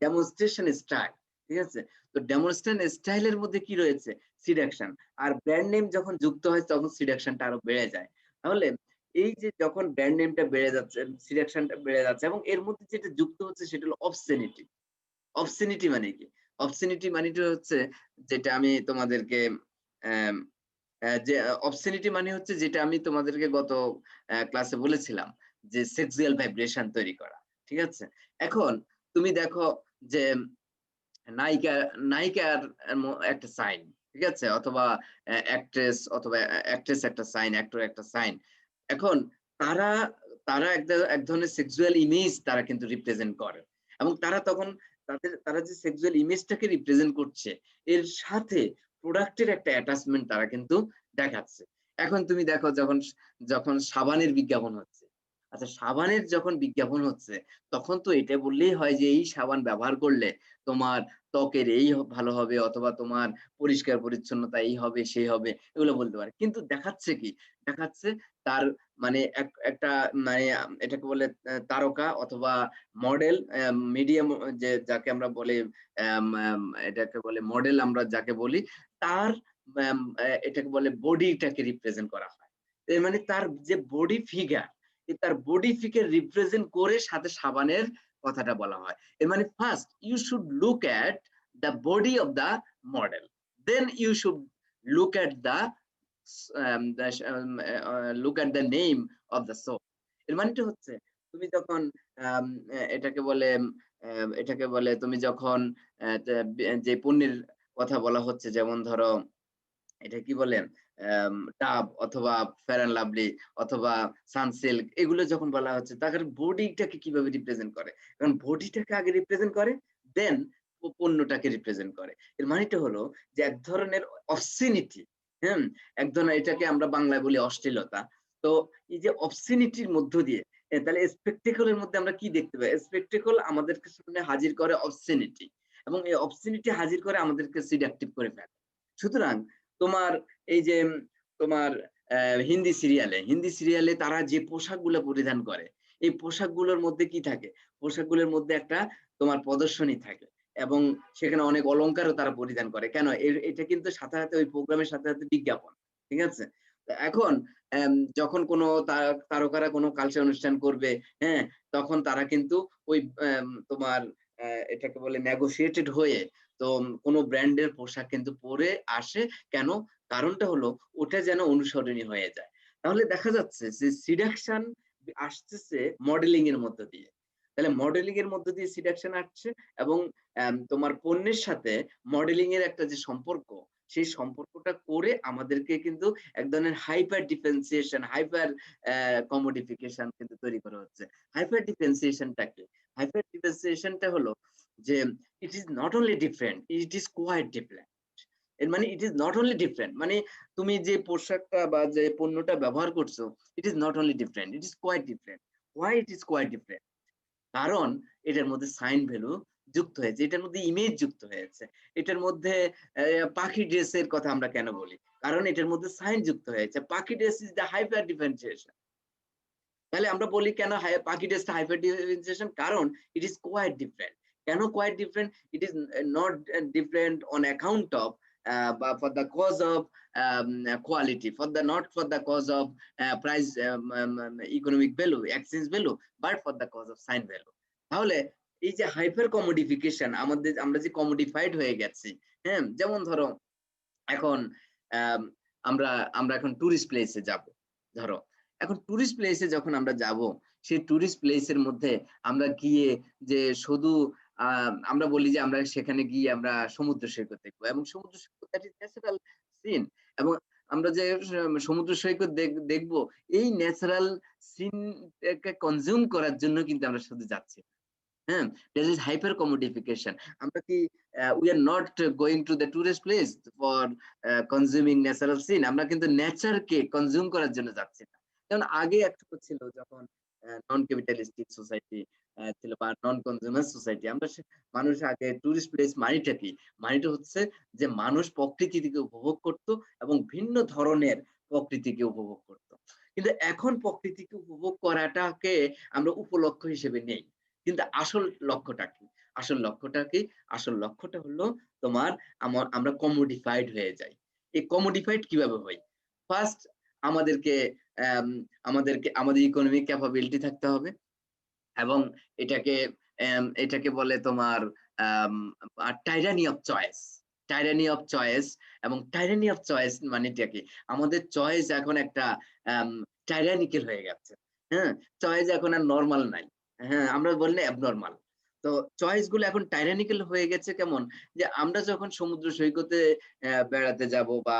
ডেমনস্ট্রেশন স্টাইল। ঠিক আছে? তো ডেমনস্ট্রেশন স্টাইল এর মধ্যে কি রয়েছে? সিডাকশন। আর ব্র্যান্ড নেম যখন যুক্ত হয় তখন সিডাকশনটা আরো বেড়ে যায়। তাহলে এই যে যখন ব্র্যান্ড নেমটা বেড়ে যাচ্ছে, সিডাকশনটা বেড়ে যাচ্ছে, এবং এর মধ্যে যেটা যুক্ত হচ্ছে সেটা হলো অবসসেনিটি। অবসসেনিটি মানে কি? অবসসেনিটি মানেটা হচ্ছে যেটা আমি তোমাদেরকে অ্যাম যে অবসসেনিটি মানে হচ্ছে যেটা আমি তোমাদেরকে গত ক্লাসে বলেছিলাম যে সেক্সুয়াল ভাইব্রেশন তৈরি করা। ঠিক আছে? এখন তুমি দেখো যে নায়িকা নায়িকার একটা সাইন, ঠিক আছে? অথবা অ্যাক্ট্রেস অথবা অ্যাক্ট্রেস একটা সাইন, অ্যাক্টর একটা সাইন। এখন তারা তারা এক ধরনের সেক্সুয়াল ইমেজ তারা কিন্তু রিপ্রেজেন্ট করে। এবং তখন তারা যে সেক্সুয়াল ইমেজটাকে রিপ্রেজেন্ট করছে, এর সাথে প্রোডাক্টের একটা অ্যাটাচমেন্ট তারা কিন্তু দেখাচ্ছে। এখন তুমি দেখো যখন যখন সাবানের বিজ্ঞাপন হচ্ছে। আচ্ছা, সাবানের যখন বিজ্ঞাপন হচ্ছে, তখন তো এটা বললেই হয় যে এই সাবান ব্যবহার করলে তোমার ত্বকের এই ভালো হবে, অথবা তোমার পরিষ্কার পরিচ্ছন্নতা এই হবে সেই হবে, এগুলো বলতে পারে। কিন্তু দেখাচ্ছে কি? দেখাচ্ছে তার মানে একটা মানে এটাকে বলে তারকা অথবা মডেল, মিডিয়াম, যে যাকে আমরা বলি আম আম এটাকে বলে মডেল আমরা যাকে বলি, তার এটাকে বলে বডিটাকে রিপ্রেজেন্ট করা হয়। এর মানে তার যে বডি ফিগার, তার বডি ফিগার রিপ্রেজেন্ট করে সাথে সাবানের কথাটা বলা হয়। এর মানে first you should look at the body of the model, then you should look at the look at the name of the soul. এর মানেটা হচ্ছে তুমি যখন এটাকে বলে তুমি যখন যে পণ্যের কথা বলা হচ্ছে, যেমন ধরো এটা কি বলে ডাব অথবা ফেয়ার অ্যান্ড লাভলি অথবা সানসিল্ক, এগুলো যখন বলা হচ্ছে তাদের বডিটাকে কিভাবে রিপ্রেজেন্ট করে, কারণ বডিটাকে আগে রিপ্রেজেন্ট করে, দেন পণ্যটাকে রিপ্রেজেন্ট করে। এর মানেটা হলো যে এক ধরনের অবসিনিটি, হ্যাঁ, এক ধরনের, এটাকে আমরা বাংলায় বলি অশ্লীলতা। তো এই যে অবসিনিটির মধ্য দিয়ে তাহলে স্পেকটেকলের মধ্যে আমরা কি দেখতে পাই? স্পেকটেকল আমাদেরকে সামনে হাজির করে অবসিনিটি, এবং এই অবসিনিটি হাজির করে আমাদেরকে সিডাকটিভ করে ফেলে। সুতরাং তোমার এই যে তোমার হিন্দি সিরিয়ালে তারা যে পোশাকগুলো পরিধান করে, এই পোশাকগুলোর মধ্যে কি থাকে? পোশাকগুলোর মধ্যে একটা তোমার প্রদর্শনী থাকে, এবং সেখানে অনেক অলংকারও তারা পরিধান করে। কেন? এটা কিন্তু সাথে সাথে ওই প্রোগ্রামের সাথে সাথে বিজ্ঞাপন, ঠিক আছে? এখন যখন কোনো তারকারা কোনো কালচার অনুষ্ঠান করবে, হ্যাঁ, তখন তারা কিন্তু ওই তোমার এটাকে বলে নেগোশিয়েটেড হয়ে তো কোনো ব্র্যান্ডের পোশাক কিন্তু পরে আসে। কেন? কারণটা হলো ওটা যেন অনুসরণীয় হয়ে যায়। তাহলে দেখা যাচ্ছে যে সিডাকশন আসতেছে মডেলিং এর মধ্য দিয়ে। তাহলে মডেলিং এর মধ্য দিয়ে সিডাকশন আসছে, এবং তোমার পণ্যের সাথে মডেলিং এর একটা যে সম্পর্ক, সেই সম্পর্কটা করে আমাদেরকে কিন্তু এক ধরনের হাইপার ডিফারেন্সিয়েশন, হাইপার কমোডিফিকেশন কিন্তু তৈরি করা হচ্ছে। হাইপার ডিফারেন্সিয়েশনটা কি? হাইপার ডিফারেন্সিয়েশনটা হলো যে it is not only different, it is quite different. এর মানে it is not only different, মানে তুমি যে পোশাকটা বা যে পণ্যটা ব্যবহার করছো, it is not only different, it is quite different. Why it is quite different? কারণ এটার মধ্যে সাইন ভ্যালু যুক্ত হয়েছে, এটার মধ্যে ইমেজ যুক্ত হয়েছে, এটার মধ্যে পাখি ড্রেসের কথা আমরা কেন বলি? কারণ এটার মধ্যে সাইন যুক্ত হয়েছে। Pakhi dress is the hyper differentiation. তাহলে আমরা বলি কেন পাখি ড্রেসটা হাইপার ডিফারেন্সিয়েশন? কারণ ইট ইজ কোয়াইট ডিফারেন্ট। কেন quite different? It is not different on account of for the cause of quality, not for the cause of price, economic value, exchange value, but for the cause of sign value. তাহলে এই যে hyper কমোডিফিকেশন, আমরা যে কমোডিফাইড হয়ে গেছি, হ্যাঁ, যেমন ধরো এখন আমরা এখন টুরিস্ট প্লেসে যাব। ধরো এখন টুরিস্ট প্লেসে যখন আমরা যাব, সেই টুরিস্ট প্লেসের মধ্যে আমরা গিয়ে যে শুধু আমরা বলি যে আমরা সেখানে গিয়ে আমরা সমুদ্র সৈকত দেখবো, এবং সমুদ্র সৈকত দ্যাট ইজ ন্যাচারাল সিন, এবং আমরা যে সমুদ্র সৈকত দেখবো, এই ন্যাচারাল সিনকে কনজিউম করার জন্য কিন্তু আমরা শুধু যাচ্ছি, হ্যাঁ, that is hyper commodification. আমরা কি we are not going to the tourist place for consuming natural scene. আমরা কিন্তু নেচারকে কনজিউম করার জন্য যাচ্ছি না। যেমন আগে একটা ছিল, যখন নন ক্যাপিটালিস্টিক সোসাইটি ছিল বা নন কনজিউমার সোসাইটি, আমরা মানুষ আগে টুরিস্ট প্লেস মানেটা কি? মানেটা হচ্ছে যে মানুষ প্রকৃতিকে উপভোগ করত, এবং ভিন্ন ধরনের প্রকৃতিকে উপভোগ করত। কিন্তু এখন প্রকৃতিকে উপভোগ করাটাকে আমরা উপলক্ষ্য হিসেবে নেই। কিন্তু আসল লক্ষ্যটা কি? আসল লক্ষ্যটা হলো তোমার আমরা কমোডিফাইড হয়ে যাই। এই কমোডিফাইড কিভাবে হই? ফার্স্ট আমাদেরকে আমাদের ইকোনমিক ক্যাপাবিলিটি থাকতে হবে, এবং এটাকে বলে তোমার টাইরানি অফ চয়েস। এবং টাইরানি অফ চয়েস মানেটা কি? আমাদের চয়েস এখন একটা টাইরানিক্যাল হয়ে গেছে, হ্যাঁ, চয়েস এখন আর নরমাল নাই, হ্যাঁ, আমরা বলি না অ্যাবনরমাল। তো চয়েস গুলো এখন টাইরানিক্যাল হয়ে গেছে। কেমন? যে আমরা যখন সমুদ্র সৈকতে বেড়াতে যাব বা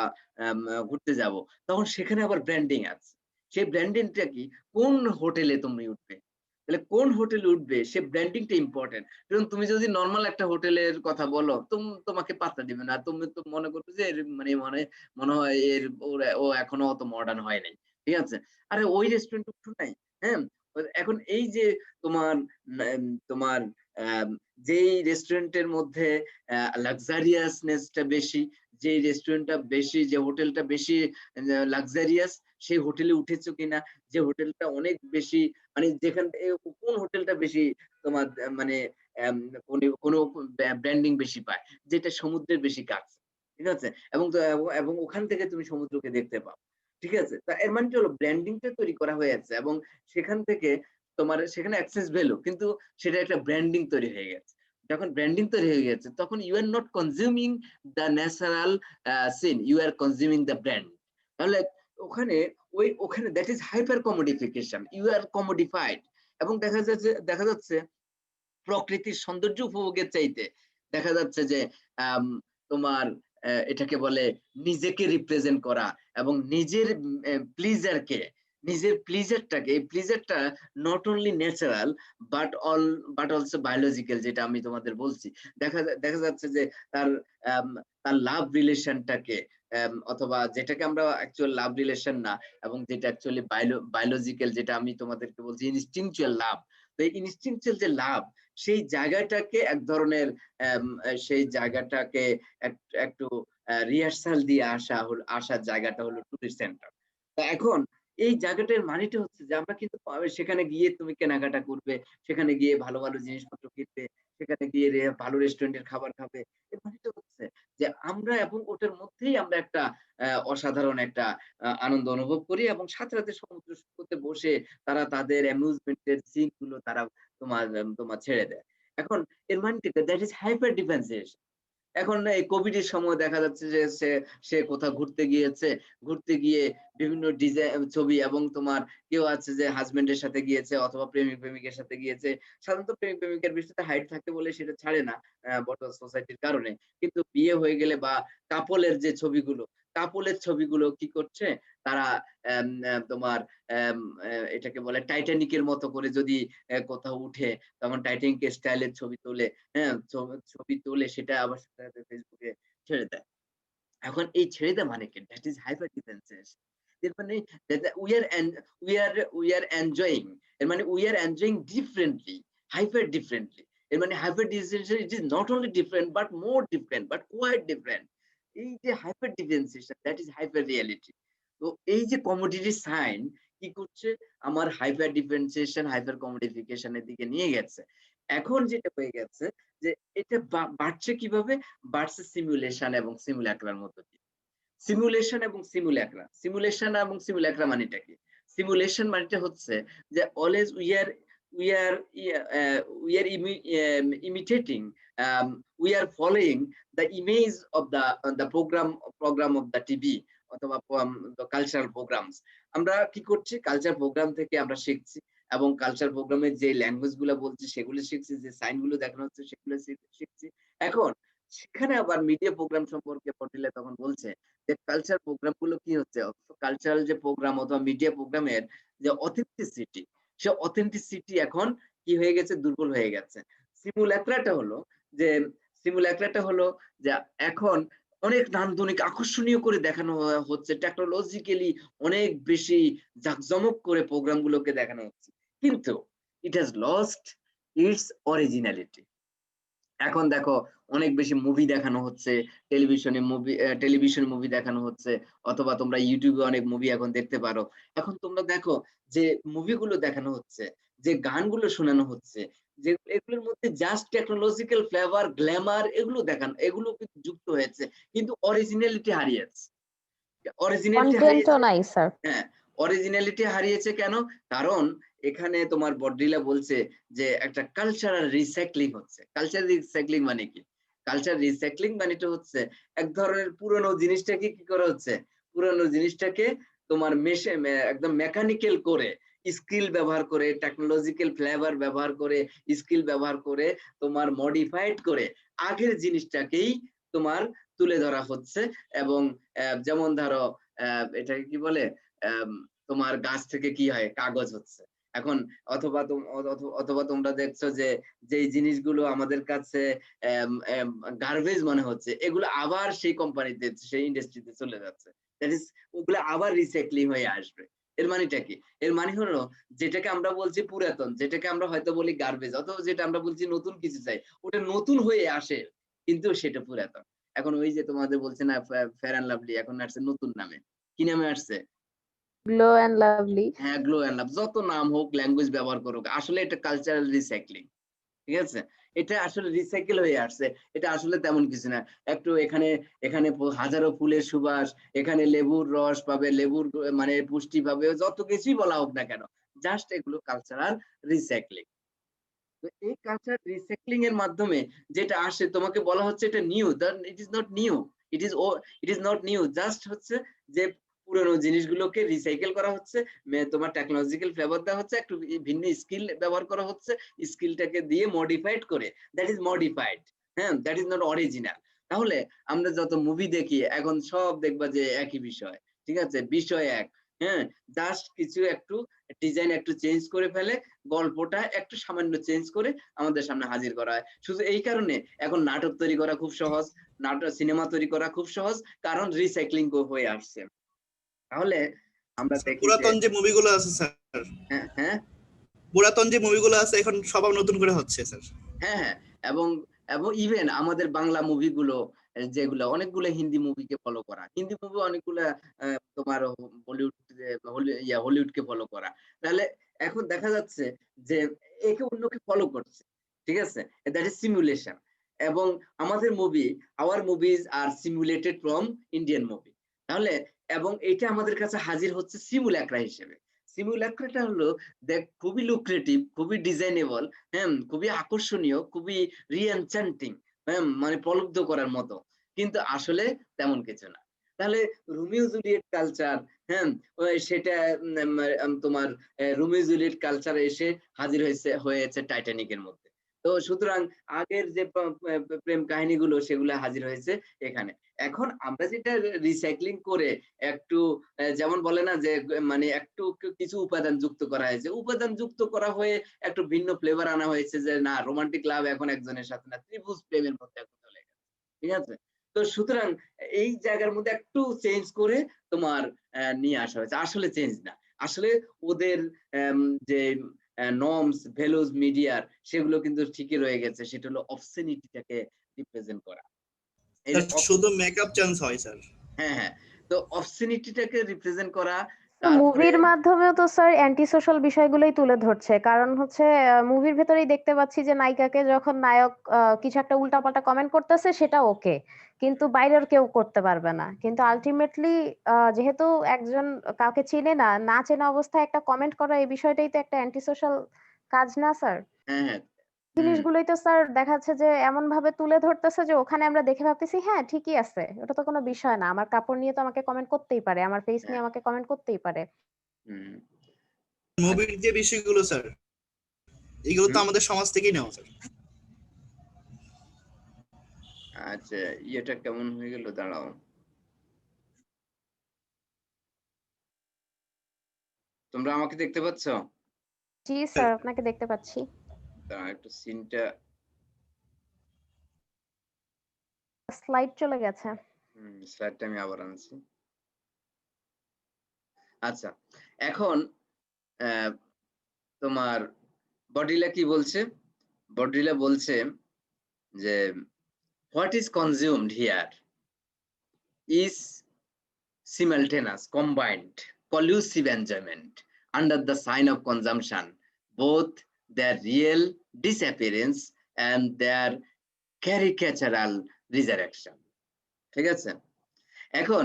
ঘুরতে যাব, তখন সেখানে আবার ব্র্যান্ডিং আছে। সেই ব্র্যান্ডিংটা কি? কোন হোটেলে তুমি উঠবে, তাহলে কোন হোটেলে উঠবে সে ব্র্যান্ডিংটা ইম্পর্টেন্ট। এবং তুমি যদি নরমাল একটা হোটেলের কথা বলো, তোমাকে পাত্তা দিবে না, তুমি তো মনে করবে যে মনে হয় ও এখনো অত মডার্ন হয় নাই, ঠিক আছে? আরে ওই রেস্টুরেন্ট উঠো নাই, হ্যাঁ। এখন এই যে তোমার তোমার যেই রেস্টুরেন্টের মধ্যে লাক্সারিয়াসনেসটা বেশি, যে রেস্টুরেন্টটা বেশি, যে হোটেলটা বেশি লাক্সারিয়াস, সেই হোটেলে উঠেছো কিনা, যে হোটেলটা অনেক বেশি, মানে যেখান থেকে কোন হোটেলটা বেশি তোমার মানে কোনো ব্র্যান্ডিং বেশি পায়, যেটা সমুদ্রের বেশি কাছে, ঠিক আছে, এবং ওখান থেকে তুমি সমুদ্রকে দেখতে পাও, ঠিক আছে? তা এর মানে হলো ব্র্যান্ডিংটা তৈরি করা হয়েছে, এবং সেখান থেকে তোমার সেখানে অ্যাক্সেস ভ্যালু, কিন্তু সেটা একটা ব্র্যান্ডিং তৈরি হয়ে গেছে। যখন ব্র্যান্ডিং তৈরি হয়ে গেছে, তখন you are not consuming the natural scene, you are consuming the brand. তাহলে ওখানে that is hyper commodification, you are commodified. এবং দেখা যাচ্ছে প্রকৃতির সৌন্দর্য উপভোগের চাইতে দেখা যাচ্ছে যে আম, তোমার এটাকে বলে নিজেকে রিপ্রেজেন্ট করা এবং নিজের প্লিজারটাকে, এই প্লিজারটা not only natural but also biological, যেটা আমি তোমাদের বলছি। দেখা যাচ্ছে যে তার আম, তার লাভ রিলেশনটাকে অথবা যেটাকে আমরা অ্যাকচুয়াল লাভ রিলেশন না, এবং যেটা অ্যাকচুয়ালি বায়োলজিক্যাল, যেটা আমি তোমাদেরকে বলছি ইনস্টিংচুয়াল লাভ। তো এই ইনস্টিংচুয়াল যে লাভ, সেই জায়গাটাকে এক ধরনের সেই জায়গাটাকে একটু রিহার্সাল দিয়ে আসার জায়গাটা হলো টুরিস্ট সেন্টার। তা এখন এই জায়গাটার মানেটা হচ্ছে যে আমরা কিন্তু সেখানে গিয়ে তুমি কেনাকাটা করবে, সেখানে গিয়ে ভালো ভালো জিনিসপত্র কিনবে, সেখানে গিয়ে ভালো রেস্টুরেন্টের খাবার খাবে। এর মানেটা হচ্ছে যে আমরা এবং ওটার মধ্যেই আমরা একটা অসাধারণ একটা আনন্দ অনুভব করি, এবং সাথে সাথে সমুদ্র সৈকতে বসে তারা তাদের অ্যামিউজমেন্টের সিন গুলো তারা তোমার ছেড়ে দেয়। এখন এর মানেটা দ্যাট ইজ হাইপার ডিফারেন্সিয়েশন। এখন এই কোভিড এর সময় দেখা যাচ্ছে যে সে কোথাও ঘুরতে গিয়ে বিভিন্ন ডিজাইন ছবি, এবং তোমার কেউ আছে যে হাজবেন্ডের সাথে গিয়েছে অথবা প্রেমিকের সাথে গিয়েছে। সাধারণত প্রেমিকের বিষয়তে হাইট থাকে বলে সেটা ছাড়ে না বর্তমান সোসাইটির কারণে। কিন্তু বিয়ে হয়ে গেলে বা কাপলের ছবিগুলো কি করছে তারা, তোমার এটাকে বলে টাইটানিকের মতো করে যদি কোথাও উঠে, তখন টাইটানিক স্টাইলের ছবি তোলে। হ্যাঁ, ছবি তোলে সেটা আবার ফেসবুকে ছেড়ে দেয়। এখন এই ছেড়ে দেওয়া মানে কি? That is hyper differentiation. এর মানে উই আর এনজয়িং, এর মানে we are enjoying differently, hyper differently. এর মানে hyper differentiation, it is not only different but more different, but quite different. এই যে hyper differentiation, that is hyper reality. তো এই যে কমোডিটি সাইন কি করছে, আমার হাইপার ডিফারেন্সিয়েশন, হাইপার কমোডিফিকেশনের দিকে নিয়ে গেছে। এখন যেটা হয়ে গেছে যে এটা বাড়ছে কিভাবে? বাড়ছে সিমুলেশন এবং সিমুলাক্রার মধ্য দিয়ে। সিমুলেশন এবং সিমুলাক্রা মানেটা কি? সিমুলেশন মানেটা হচ্ছে যে always we are imitating, we are following the image of the program of the TV অথবা the cultural programs। আমরা কি করছি? কালচার প্রোগ্রাম থেকে আমরা শিখছি, এবং কালচার প্রোগ্রামে যে ল্যাঙ্গুয়েজ গুলো বলছি সেগুলো শিখছি, যে সাইন গুলো দেখানো হচ্ছে সেগুলো শিখছি। এখন সেখানে আবার মিডিয়া প্রোগ্রাম সম্পর্কে পড়লে তখন বলছে যে কালচার প্রোগ্রাম গুলো কি হচ্ছে, কালচারাল যে প্রোগ্রাম অথবা মিডিয়া প্রোগ্রামের যে অথেন্টিসিটি, সে অথেন্টিসিটি এখন কি হয়ে গেছে? দুর্বল হয়ে গেছে। সিমুলাক্রাটা হলো যে এখন অনেক নান্দনিক আকর্ষণীয় করে দেখানো হচ্ছে, টেকনোলজিক্যালি অনেক বেশি জাঁকজমক করে প্রোগ্রাম গুলোকে দেখানো হচ্ছে, কিন্তু it has lost it's originality. এখন দেখো অনেক বেশি মুভি দেখানো হচ্ছে, টেলিভিশন মুভি দেখানো হচ্ছে, অথবা তোমরা ইউটিউবে অনেক মুভি এখন দেখতে পারো। এখন তোমরা দেখো যে মুভিগুলো দেখানো হচ্ছে, যে গানগুলো শোনানো হচ্ছে, যে এগুলোর মধ্যে জাস্ট টেকনোলজিক্যাল ফ্লেভার, গ্ল্যামার এগুলো কিন্তু যুক্ত হয়েছে, কিন্তু অরিজিনালিটি হারিয়েছে। কন্টেন্টও নাই স্যার। হ্যাঁ, অরিজিনালিটি হারিয়েছে কেন? কারণ এখানে তোমার বড়দিলা বলছে যে একটা কালচারাল রিসাইক্লিং হচ্ছে। কালচারাল রিসাইক্লিং মানে কি? কালচার রিসাইক্লিং মানেটা হচ্ছে এক ধরনের পুরনো জিনিসটাকে কি করা হচ্ছে? পুরনো জিনিসটাকে তোমার একদম মেকানিক্যাল করে, স্কিল ব্যবহার করে, টেকনোলজিক্যাল ফ্লেভার ব্যবহার করে, স্কিল ব্যবহার করে, তোমার মডিফাইড করে আগের জিনিসটাকেই তোমার তুলে ধরা হচ্ছে। এবং যেমন ধরো এটাকে কি বলে, তোমার গাছ থেকে কি হয়? কাগজ হচ্ছে এখন। অথবা তোমরা দেখছো যে যেই জিনিসগুলো আমাদের কাছে গার্বেজ মনে হচ্ছে, এগুলো আবার সেই কোম্পানিতে, সেই ইন্ডাস্ট্রিতে চলে যাচ্ছে। দ্যাট ইজ, ওগুলো আবার রিসাইক্লিং হয়ে আসবে। এর মানেটা কি? এর মানে হলো যেটাকে আমরা বলছি পুরাতন, যেটাকে আমরা হয়তো বলি গার্বেজ, অথবা যেটা আমরা বলছি নতুন কিছু চাই, ওটা নতুন হয়ে আসে, কিন্তু সেটা পুরাতন। এখন ওই যে তোমাদের বলছে না ফেয়ার অ্যান্ড লাভলি, এখন আসছে নতুন নামে। কি নামে আসছে? Glow and lovely. হ্যাঁ, গ্লো অ্যান্ড লাভ। যত নাম হোক, ল্যাঙ্গুয়েজ ব্যবহার করুক, আসলে এটা কালচারাল রিসাইক্লিং। ঠিক আছে? এটা আসলে রিসাইকেল হয়ে আসছে। এটা আসলে তেমন কিছু না। একটু এখানে এখানে হাজারো ফুলের সুবাস, এখানে লেবুর রস পাবে, লেবুর মানে পুষ্টি পাবে, যত কিছুই বলা হোক না কেন, জাস্ট এগুলো কালচারাল রিসাইক্লিং। তো এই কালচার রিসাইক্লিং এর মাধ্যমে যেটা আসে, তোমাকে বলা হচ্ছে এটা new, it is not new, it is not new, just হচ্ছে যে পুরনো জিনিসগুলোকে রিসাইকেল করা হচ্ছে, তোমার টেকনোলজিক্যাল ফ্লেভার দেওয়া হচ্ছে, একটু ভিন্ন স্কিল ব্যবহার করা হচ্ছে, স্কিলটাকে দিয়ে মডিফাইড করে, দ্যাট ইজ মডিফাইড, হ্যাঁ, দ্যাট ইজ নট অরিজিনাল। তাহলে আমরা যত মুভি দেখি এখন সব দেখবা যে একই বিষয়, ঠিক আছে, বিষয় এক, হ্যাঁ, জাস্ট কিছু একটু ডিজাইন একটু চেঞ্জ করে ফেলে, গল্পটা একটু সামান্য চেঞ্জ করে আমাদের সামনে হাজির করা হয়। শুধু এই কারণে এখন নাটক তৈরি করা খুব সহজ, নাটক সিনেমা তৈরি করা খুব সহজ, কারণ রিসাইক্লিং হয়ে আসছে। তাহলে আমরা দেখি পুরাতন যে মুভিগুলো আছে স্যার, হ্যাঁ হ্যাঁ পুরাতন যে মুভিগুলো আছে এখন সব নতুন করে হচ্ছে স্যার। হ্যাঁ হ্যাঁ এবং এবং ইভেন আমাদের বাংলা মুভিগুলো যেগুলো, অনেকগুলো হিন্দি মুভিকে ফলো করা, হিন্দি মুভি অনেকগুলো তোমার বলিউড হলিউডকে ফলো করা। তাহলে এখন দেখা যাচ্ছে যে একে অন্যকে ফলো করছে, ঠিক আছে, দ্যাট ইজ সিমুলেশন। এবং আমাদের movie, our movies are simulated from Indian movie. তাহলে এবং এটা আমাদের কাছে হাজির হচ্ছে সিমুলাক্রা হিসেবে। সিমুলাক্রাটা হলো দেখ খুবই লুক্রেটিভ, খুবই ডিজাইনেবল, হ্যাঁ, খুবই আকর্ষণীয়, খুবই রিএনচ্যান্টিং, হ্যাঁ, মানে প্রলুব্ধ করার মতো, কিন্তু আসলে তেমন কিছু না। তাহলে রোমিও জুলিয়েট কালচার, হ্যাঁ, সেটা তোমার রোমিও জুলিয়েট কালচার এসে হাজির হয়েছে টাইটানিকের মধ্যে। তো সুতরাং আগের যে প্রেম কাহিনীগুলো সেগুলো হাজির হয়েছে এখানে। এখন আমরা যেটা রিসাইক্লিং করে একটু যেমন বলে না যে মানে একটু কিছু উপাদান যুক্ত করা হয়েছে, উপাদান যুক্ত করা হয়ে একটু ভিন্ন ফ্লেভার আনা হয়েছে, যে না রোমান্টিক লাভ এখন একজনের সাথে না, ত্রিভুজ প্রেমের মধ্যে এখন চলে গেছে, ঠিক আছে। তো সুতরাং এই জায়গার মধ্যে একটু চেঞ্জ করে তোমার নিয়ে আসা হয়েছে, আসলে চেঞ্জ না, আসলে ওদের যে নর্মস ভ্যালুজ মিডিয়ার সেগুলো কিন্তু ঠিকই রয়ে গেছে, সেটা হলো অবসেনিটিটাকে রিপ্রেজেন্ট করা। শুধু মেকআপ চেঞ্জ হয় স্যার। হ্যাঁ হ্যাঁ, তো অবসেনিটিটাকে রিপ্রেজেন্ট করা। মুভির মাধ্যমেও তো স্যার অ্যান্টি সোশ্যাল বিষয়গুলোই তুলে ধরছে, কারণ হচ্ছে মুভির ভেতরেই দেখতে পাচ্ছি যে নায়িকাকে যখন নায়ক কিছু একটা উল্টাপাল্টা কমেন্ট করতেছে সেটা ওকে, কিন্তু বাইরের কেউ করতে পারবে না। কিন্তু আলটিমেটলি যেহেতু একজন কাউকে চিনে না, না চেনা অবস্থায় একটা কমেন্ট করা, এই বিষয়টাই তো একটা অ্যান্টি সোশ্যাল কাজ না স্যার? হ্যাঁ হ্যাঁ জিনিসগুলোই তো স্যার দেখা যাচ্ছে যে এমন ভাবে তুলে ধরতেছে যে ওখানে আমরা দেখে ভাবতেছি হ্যাঁ ঠিকই আছে, ওটা তো কোনো বিষয় না, আমার কাপড় নিয়ে তো আমাকে কমেন্ট করতেই পারে, আমার ফেস নিয়ে আমাকে কমেন্ট করতেই পারে। মুভির যে বিষয়গুলো স্যার, এগুলো তো আমাদের সমাজ থেকেই নেওয়া স্যার। আচ্ছা, এটা কেমন হয়ে গেল, দাঁড়াও, তোমরা আমাকে দেখতে পাচ্ছ? জি স্যার, আপনাকে দেখতে পাচ্ছি। একটু সিনটা, স্লাইড চলে গেছে। স্লাইডটা আমি আবার আনছি। আচ্ছা, এখন তোমার বডিলা কি বলছে? বডিলা বলছে যে what is consumed here is simultaneous, combined, collusive enjoyment under the sign of consumption, both their real disappearance and their caricatural resurrection. ঠিক আছে, এখন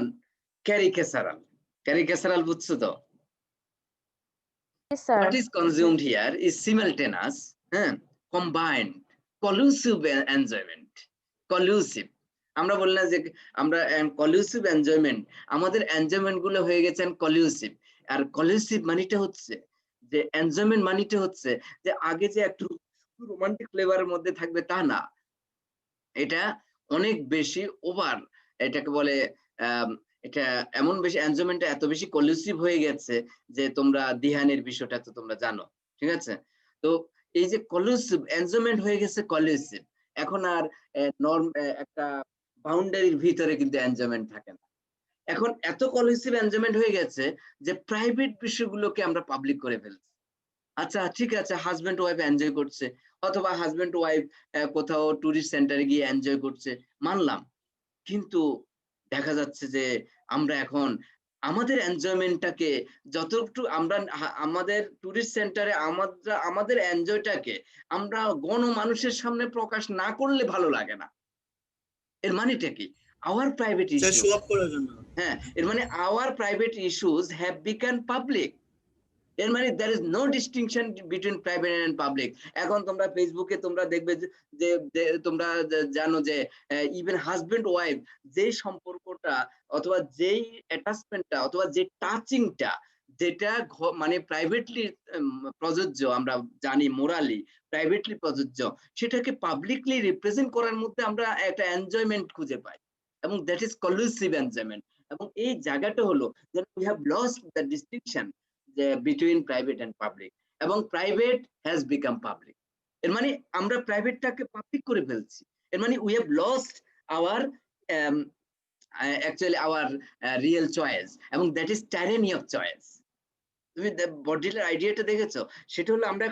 ক্যারিকেচারাল বুঝছো তো? What is consumed here is simultaneous, combined, collusive enjoyment. Collusive, আমরা বললাম যে আমরা collusive enjoyment, আমাদের এনজয়মেন্ট গুলো হয়ে গেছেন collusive। আর collusive মানেটা হচ্ছে যে এনজয়মেন্ট মানেটা হচ্ছে যে আগে যে একটু রোমান্টিক ফ্লেভারের মধ্যে থাকবে তা না, এটা অনেক বেশি ওভার, এটাকে বলে এটা এমন বেশি এনজয়মেন্টটা এত বেশি কলিউসিভ হয়ে গেছে যে তোমরা দিহানের বিষয়টা তো তোমরা জানো, ঠিক আছে। তো এই যে কলিউসিভ এনজয়মেন্ট হয়ে গেছে কলিউসিভ, এখন আর নরম একটা বাউন্ডারির ভিতরে কিন্তু এনজয়মেন্ট থাকে না। এখন এত কলিউসিভ এনজয়মেন্ট হয়ে গেছে যে প্রাইভেট বিষয়গুলোকে আমরা পাবলিক করে ফেলছি। আচ্ছা ঠিক আছে, হাজবেন্ড ওয়াইফ এনজয় করছে, অথবা হাজবেন্ড ওয়াইফ কোথাও টুরিস্ট সেন্টারে গিয়ে এনজয় করছে, মানলাম, কিন্তু দেখা যাচ্ছে যে আমরা এখন আমাদের এনজয়মেন্টটাকে যতটুকু আমরা আমাদের টুরিস্ট সেন্টারে আমাদের এনজয়টাকে আমরা গণমানুষের সামনে প্রকাশ না করলে ভালো লাগে না। এর মানেটা কি? Our private issue, show off করার জন্য, হ্যাঁ, এর মানে our private issues have become public. এর মানে there is no distinction between private and public. এখন তোমরা ফেসবুকে তোমরা দেখবে যে তোমরা জানো যে ইভেন হাজবেন্ড ওয়াইফ যেই সম্পর্কটা অথবা যেই অ্যাটাচমেন্টটা অথবা যে টাচিংটা যেটা মানে প্রাইভেটলি প্রযোজ্য, আমরা জানি মোরালি প্রাইভেটলি প্রযোজ্য, সেটাকে পাবলিকলি রিপ্রেজেন্ট করার মধ্যে আমরা একটা এনজয়মেন্ট খুঁজে পাই, এবং দ্যাট ইজ কলুসিভ এনজয়মেন্ট। এবং এই জায়গাটা হলো যে we have lost the distinction between private and public, এবং প্রাইভেট হ্যাজ বিকাম পাবলিক। এর মানে আমরা প্রাইভেটটাকে পাবলিক করে ফেলছি। এর মানে we have lost our actually our real choice, এবং that is tyranny of choice. তুমি বডিলার আইডিয়াটা দেখেছো? সেটা হলো আমরা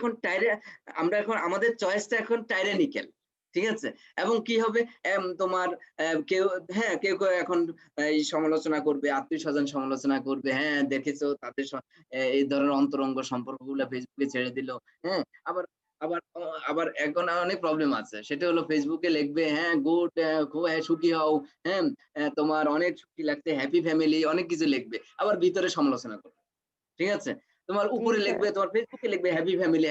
এখন আমাদের চয়েসটা এখন টাইরানিক্যাল, ঠিক আছে? এবং কি হবে, তোমার কেউ কেউ এখন এই সমালোচনা করবে, আত্মীয় স্বজন সমালোচনা করবে, হ্যাঁ দেখেছো তাদের এই ধরনের অন্তরঙ্গ সম্পর্কগুলো ফেসবুকে ছেড়ে দিল। হ্যাঁ, আবার আবার আবার এখন অনেক প্রবলেম আছে, সেটা হলো ফেসবুকে লিখবে হ্যাঁ গুড, খুব সুখী হও, হ্যাঁ তোমার অনেক সুখী লাগছে, হ্যাপি ফ্যামিলি, অনেক কিছু লিখবে, আবার ভিতরে সমালোচনা করবে, ঠিক আছে? তোমার উপরে লিখবে, তোমার ফেসবুকে লিখবে হ্যাপি ফ্যামিলি,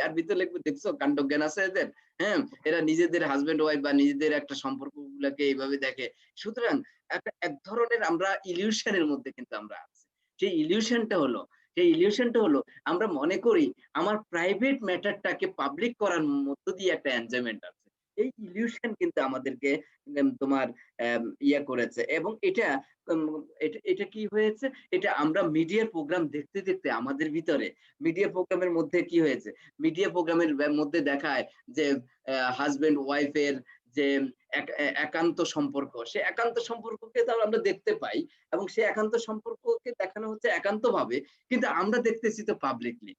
আর ভিতরে লিখবে দেখছো কাণ্ড জ্ঞান আছে এদের, হ্যাঁ এরা নিজেদের হাজবেন্ড ওয়াইফ বা নিজেদের একটা সম্পর্ক গুলাকে এইভাবে দেখে। সুতরাং এক ধরনের আমরা ইলিউশনের মধ্যে কিন্তু আমরা আছি। সেই ইলিউশনটা হলো আমরা মনে করি আমার প্রাইভেট ম্যাটারটাকে পাবলিক করার মধ্য দিয়ে একটা এনজয়মেন্ট আছে। এই ইলিউশন কিন্তু আমাদেরকে তোমার ইয়া করেছে, এবং এটা কি হয়েছে, এটা আমরা মিডিয়ার প্রোগ্রাম দেখতে দেখতে আমাদের ভিতরে মিডিয়া প্রোগ্রামের মধ্যে কি হয়েছে, মিডিয়া প্রোগ্রামের মধ্যে দেখায় যে হাজবেন্ড ওয়াইফের যে একান্ত সম্পর্ক, সে একান্ত সম্পর্ককে তো আমরা দেখতে পাই, এবং সে একান্ত সম্পর্ককে দেখানো হচ্ছে একান্ত ভাবে, কিন্তু আমরা দেখতেছি তো পাবলিকলি।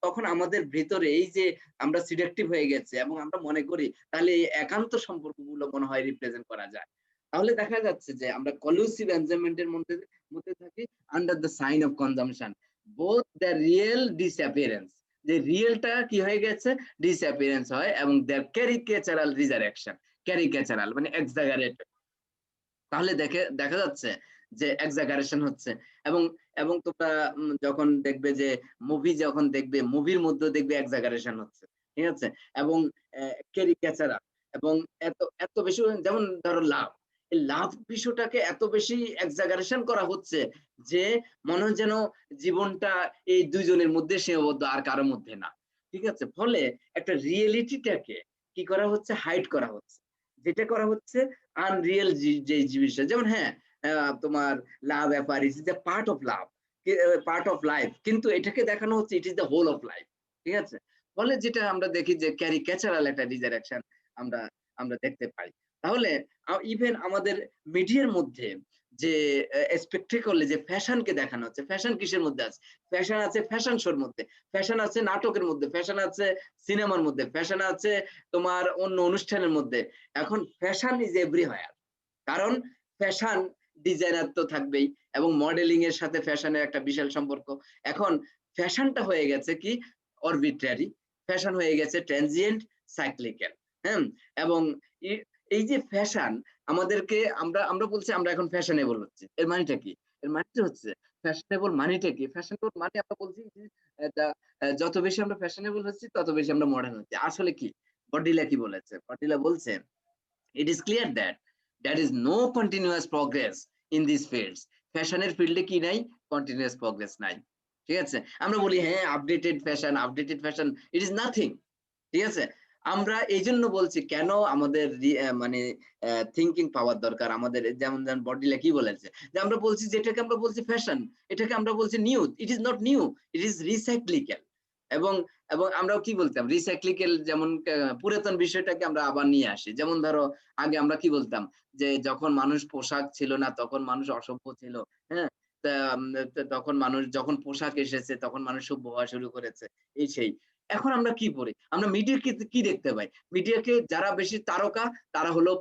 তখন আমাদের ভিতরে এই যে আমরা সিলেক্টিভ হয়ে গেছে, এবং আমরা মনে করি তাহলে এই একান্ত সম্পর্কগুলো মনে হয় রিপ্রেজেন্ট করা যায়। তাহলে দেখা যাচ্ছে যে আমরা কলুসিভ এনজয়মেন্টের মধ্যে থাকি under the sign of consumption, both the real disappearance, যে রিয়েলটা কি হয়ে গেছে, ডিসঅ্যাপিয়ারেন্স হয়, এবং দ্যার ক্যারিকেচারাল রিজারেকশন, ক্যারিকেচারাল মানে এক্সাগারেটেড। তাহলে দেখা যাচ্ছে যে এক্সাগারেশন হচ্ছে, এবং তোমরা যখন দেখবে যে মুভির মধ্যে দেখবে এক্সাগারেশন হচ্ছে, ঠিক আছে? এবং ক্যারিকেচারাল, এবং এত বেশি, যেমন ধরো লাভ, এই লাভ বিষয়টাকে এত বেশি এক্সাগারেশন করা হচ্ছে যে মনে হয় যেন জীবনটা এই দুইজনের মধ্যে সীমাবদ্ধ, আর কারো মধ্যে না, ঠিক আছে? ফলে একটা রিয়েলিটিটাকে কি করা হচ্ছে, হাইড করা হচ্ছে, যেটা করা হচ্ছে আনরিয়েল যে জিনিসটা, যেমন তোমার love affair is the part of life, কিন্তু এটাকে দেখানো হচ্ছে it is the whole of life, ঠিক আছে? ফলে যেটা আমরা দেখি যে ক্যারিকেচারাল একটা রিজারেকশন আমরা দেখতে পাই। তাহলে ইভেন আমাদের মিডিয়ার মধ্যে যে স্পেকটেকলে যে ফ্যাশনকে দেখানো হচ্ছে, ফ্যাশন কিসের মধ্যে আছে? ফ্যাশন আছে ফ্যাশন শোর মধ্যে, ফ্যাশন আছে নাটকের মধ্যে, ফ্যাশন আছে সিনেমার মধ্যে, ফ্যাশন আছে তোমার অন্য অনুষ্ঠানের মধ্যে। এখন ফ্যাশন ইজ এভরিহোয়ার, কারণ ফ্যাশন ডিজাইনার তো থাকবেই, এবং মডেলিং এর সাথে ফ্যাশনের একটা বিশাল সম্পর্ক। এখন ফ্যাশনটা হয়ে গেছে কি অরবিট্রারি, ফ্যাশন হয়ে গেছে ট্রানজিয়েন্ট, সাইক্লিক্যাল, হ্যাঁ। এবং এই যে ফ্যাশন আমাদেরকে আমরা বলছি আমরা এখন ফ্যাশনেবল হচ্ছে, এর মানেটা কি? এর মানেটা হচ্ছে ফ্যাশনেবল মানেটা কি? ফ্যাশনেবল মানে আমরা বলছি যত বেশি আমরা ফ্যাশনেবল হচ্ছি তত বেশি আমরা মডার্ন হচ্ছি। আসলে কি বডিলা কি বলেছে? বডিলা বলছে it is clear that there is no continuous progress in these fields. ফ্যাশনের ফিল্ডে কি নাই? কন্টিনিউয়াস প্রগ্রেস নাই, ঠিক আছে? আমরা বলি হ্যাঁ updated fashion, it is nothing, ঠিক আছে? আমরা এই জন্য বলছি কেন আমাদের মানে থিঙ্কিং পাওয়ার দরকার আমাদের, যেমন বডিলা কি বলেছে যে আমরা বলছি যেটাকে আমরা বলছি ফ্যাশন, এটাকে আমরা বলছি new, it is not new, it is recyclical. এবং আমরা কি বলতাম রিসাইক্লিক্যাল, যেমন পুরাতন বিষয়টাকে আমরা আবার নিয়ে আসি। যেমন ধরো আগে আমরা কি বলতাম যে যখন মানুষ পোশাক ছিল না তখন মানুষ অসভ্য ছিল, হ্যাঁ, তখন মানুষ যখন পোশাক এসেছে তখন মানুষ সভ্য হওয়া শুরু করেছে, এই সেই। এখন আমরা কি পড়ি? আমরা মিডিয়াকে কি দেখতে পাই? মিডিয়াকে যারা বেশি তারকা তারা হলো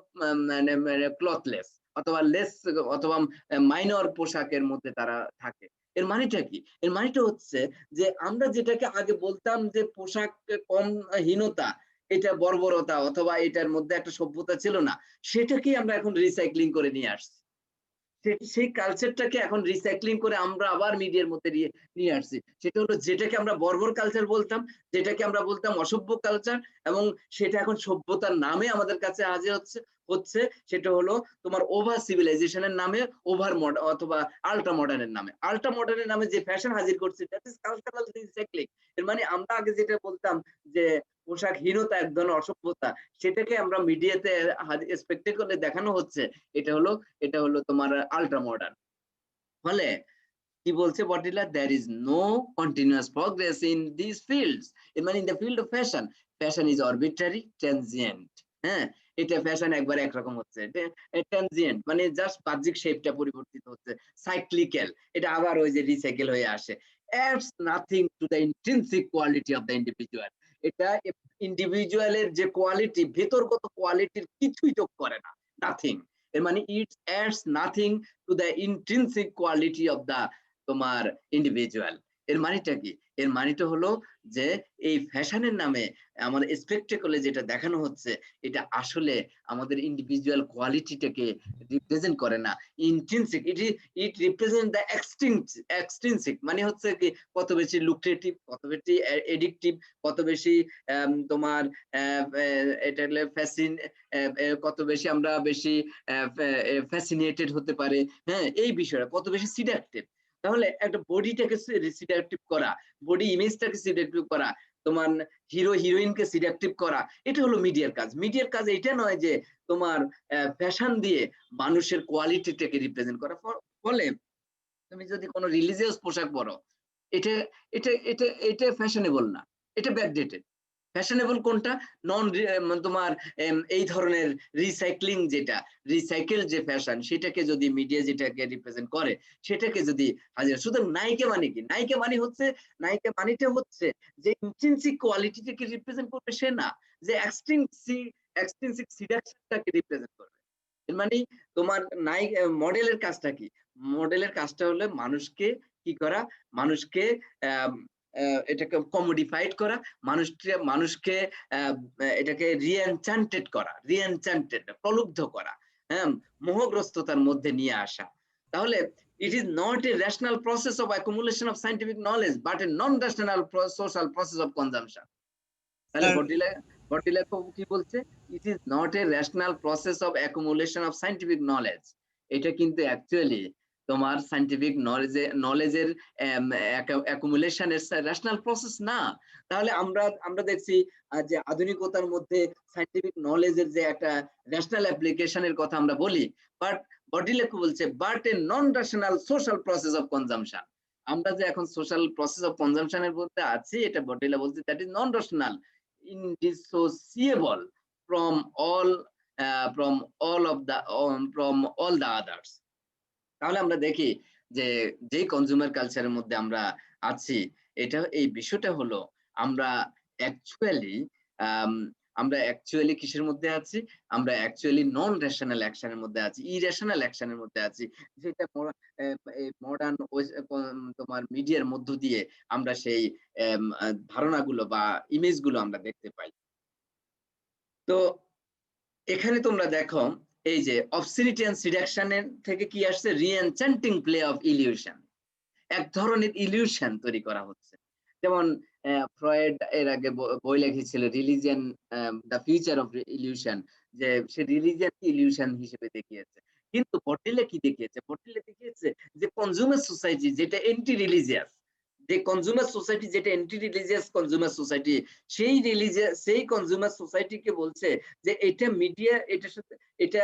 ক্লথলেস অথবা লেস অথবা মাইনর পোশাকের মধ্যে তারা থাকে। এর মানেটা কি? এর মানেটা হচ্ছে যে আমরা যেটাকে আগে বলতাম যে পোশাক কম হীনতা, এটা বর্বরতা অথবা এটার মধ্যে একটা সভ্যতা ছিল না, সেটাকেই আমরা এখন রিসাইক্লিং করে নিয়ে আসছি, সেই কালচারটাকে এখন রিসাইক্লিং করে আমরা আবার মিডিয়ার মধ্যে নিয়ে আসছি। সেটা হলো যেটাকে আমরা বর্বর কালচার বলতাম, যেটাকে আমরা বলতাম অসভ্য কালচার, এবং সেটা এখন সভ্যতার নামে আমাদের কাছে হাজির হচ্ছে সেটা হলো তোমার ওভার সিভিলাইজেশনের নামে, ওভার মডার্ন অথবা আল্ট্রা মডার্নের নামে। আল্ট্রা মডার্নের নামে যে ফ্যাশন হাজির করছে, দ্যাট ইজ কালচারাল রিসাইক্লিং। এর মানে আমরা আগে যেটা বলতাম যে পোশাকহীনতা এক ধরনের অসভ্যতা, সেটাকে আমরা মিডিয়াতে স্পেকটেকলে দেখানো হচ্ছে এটা হলো তোমার আল্ট্রা মডার্ন। ফলে কি বলছে Baudrillard, there is no continuous progress in this fields. এর মানে in the field of fashion is arbitrary, transient. হ্যাঁ, এটা ফ্যাশন একবার একরকম হচ্ছে, ট্রানজিয়েন্ট মানে জাস্ট বাহ্যিক শেপটা পরিবর্তিত হচ্ছে, সাইক্লিক্যাল, এটা আবার ওই যে রিসাইকেল হয়ে আসে। adds nothing to the intrinsic quality of the individual. এটা ইন্ডিভিজুয়ালের যে কোয়ালিটি, ভেতরগত কোয়ালিটির কিছুই যোগ করে না, নাথিং। এর মানে it adds nothing to the intrinsic quality of the তোমার ইন্ডিভিজুয়াল। এর মানেটা কি? এর মানেটা হলো যে এই ফ্যাশনের নামে আমাদের স্পেকটেকলে যেটা দেখানো হচ্ছে, এটা আসলে আমাদের ইন্ডিভিজুয়াল কোয়ালিটিটাকে রিপ্রেজেন্ট করে না। Intrinsic, it represent the extrinsic, মানে হচ্ছে কি কত বেশি লুক্রেটিভ, কত বেশি এডিকটিভ, কত বেশি তোমার এটা কত বেশি আমরা বেশি ফ্যাসিনেটেড হতে পারে, হ্যাঁ, এই বিষয়টা কত বেশি সিডাকটিভ। তাহলে একটা বডিটাকে সিডাকটিভ করা, বডি ইমেজটাকে সিডাকটিভ করা, তোমার হিরো হিরোইনকে সিডাকটিভ করা, এটা হলো মিডিয়ার কাজ। মিডিয়ার কাজ এটা নয় যে তোমার ফ্যাশন দিয়ে মানুষের কোয়ালিটিটাকে রিপ্রেজেন্ট করা। ফলে তুমি যদি কোনো রিলিজিয়াস পোশাক পরো, এটা এটা এটা এটা ফ্যাশনেবল না, এটা ব্যাকডেটেড। ফ্যাশনেবল কোনটা? তোমার এই ধরনের রিসাইক্লিং, যেটা রিসাইকেল যে ফ্যাশন, সেটাকে যদি মিডিয়া যেটাকে রিপ্রেজেন্ট করে, সেটাকে যদি হাজির। সুতরাং নায়িকা মানে কি? নায়িকা মানে হচ্ছে, নায়িকা মানেটা হচ্ছে যে ইন্ট্রিনসিক কোয়ালিটিটাকে রিপ্রেজেন্ট করবে সে না, যে এক্সট্রিনসিক সিডাকশনটাকে রিপ্রেজেন্ট করবে। এর মানে তোমার মডেলের কাজটা কি? মডেলের কাজটা হলো মানুষকে কি করা, মানুষকে এটাকে কমোডিফাইড করা, মানুষকে এটাকে রিএনচান্টেড প্রলুব্ধ করা, হ্যাঁ, মোহগ্রস্ততার মধ্যে নিয়ে আসা। তাহলে it is not a rational process of accumulation of scientific knowledge but a non-rational social process of consumption. তাহলে বটিলা কি বলছে? it is not a rational process of accumulation of scientific knowledge. এটা কিন্তু অ্যাকচুয়ালি তোমার সায়েন্টিফিক নলেজের অ্যাকুমুলেশনের rational process না। তাহলে আমরা দেখছি যে আধুনিকতার মধ্যে সায়েন্টিফিক নলেজের যে একটা রেশনাল অ্যাপ্লিকেশনের কথা আমরা বলি, বাট বটিলা কি বলছে? But A non rational social process of consumption. আমরা যে এখন সোশ্যাল প্রসেস অফ কনজাম্পশনের মধ্যে আছি, এটা বটিলা বলছে that is non rational, indissociable from all the others. তাহলে আমরা দেখি যে যে কনজিউমার কালচারের মধ্যে আমরা আছি, এই বিষয়টা হলো আমরা অ্যাকচুয়ালি কিসের মধ্যে আছি? আমরা অ্যাকচুয়ালি নন রেশনাল অ্যাকশনের মধ্যে আছি, ইরেশনাল অ্যাকশনের মধ্যে আছি, যেটা মডার্ন তোমার মিডিয়ার মধ্য দিয়ে আমরা সেই ধারণাগুলো বা ইমেজগুলো আমরা দেখতে পাই। তো এখানে তোমরা দেখো এই যে অবসিনিটি এন্ড সিডাকশনের থেকে কি আসছে? রিএনচ্যান্টিং প্লে অফ ইলিউশন। এক ধরনের ইলিউশন তৈরি করা হচ্ছে। যেমন ফ্রয়েড এর আগে বই লিখেছিল religion the future of illusion, যে সে রিলিজিয়ন ইলিউশন হিসেবে দেখিয়েছে। কিন্তু বটিলা কি দেখিয়েছে? বটিলা দেখিয়েছে যে কনজিউমার সোসাইটি যেটা এন্টি রিলিজিয়াস, যে কনজিউমার সোসাইটি যেটা এন্টি রিলিজিয়াস কনজিউমার সোসাইটি, সেই কনজিউমার সোসাইটিকে বলছে যে এটা মিডিয়া, এটার সাথে এটা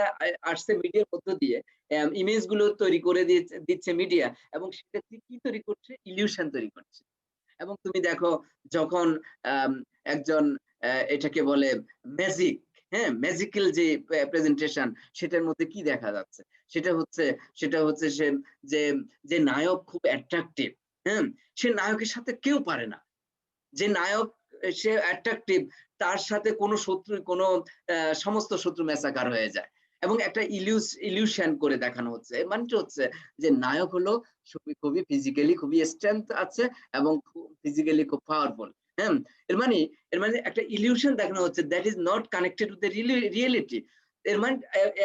আসছে মিডিয়ার মধ্য দিয়ে, ইমেজ গুলো তৈরি করে দিচ্ছে মিডিয়া, এবং সেটা কি তৈরি করছে? ইলিউশন তৈরি করছে। এবং তুমি দেখো যখন একজন এটাকে বলে ম্যাজিক, হ্যাঁ, ম্যাজিক্যাল যে প্রেজেন্টেশন, সেটার মধ্যে কি দেখা যাচ্ছে? সেটা হচ্ছে সে যে নায়ক খুব অ্যাট্রাকটিভ, হ্যাঁ, সে নায়কের সাথে কেউ পারে না। যে নায়ক সে অ্যাট্রাকটিভ, তার সাথে কোনো সমস্ত শত্রু ম্যাসাকার হয়ে যায়, এবং একটা ইলিউশন করে দেখানো হচ্ছে। মানেটা হচ্ছে যে নায়ক হলো খুবই ফিজিক্যালি খুবই স্ট্রেংথ আছে এবং ফিজিক্যালি খুব পাওয়ারফুল, হ্যাঁ। এর মানে একটা ইলিউশন দেখানো হচ্ছে, that is not connected with the reality. এর মানে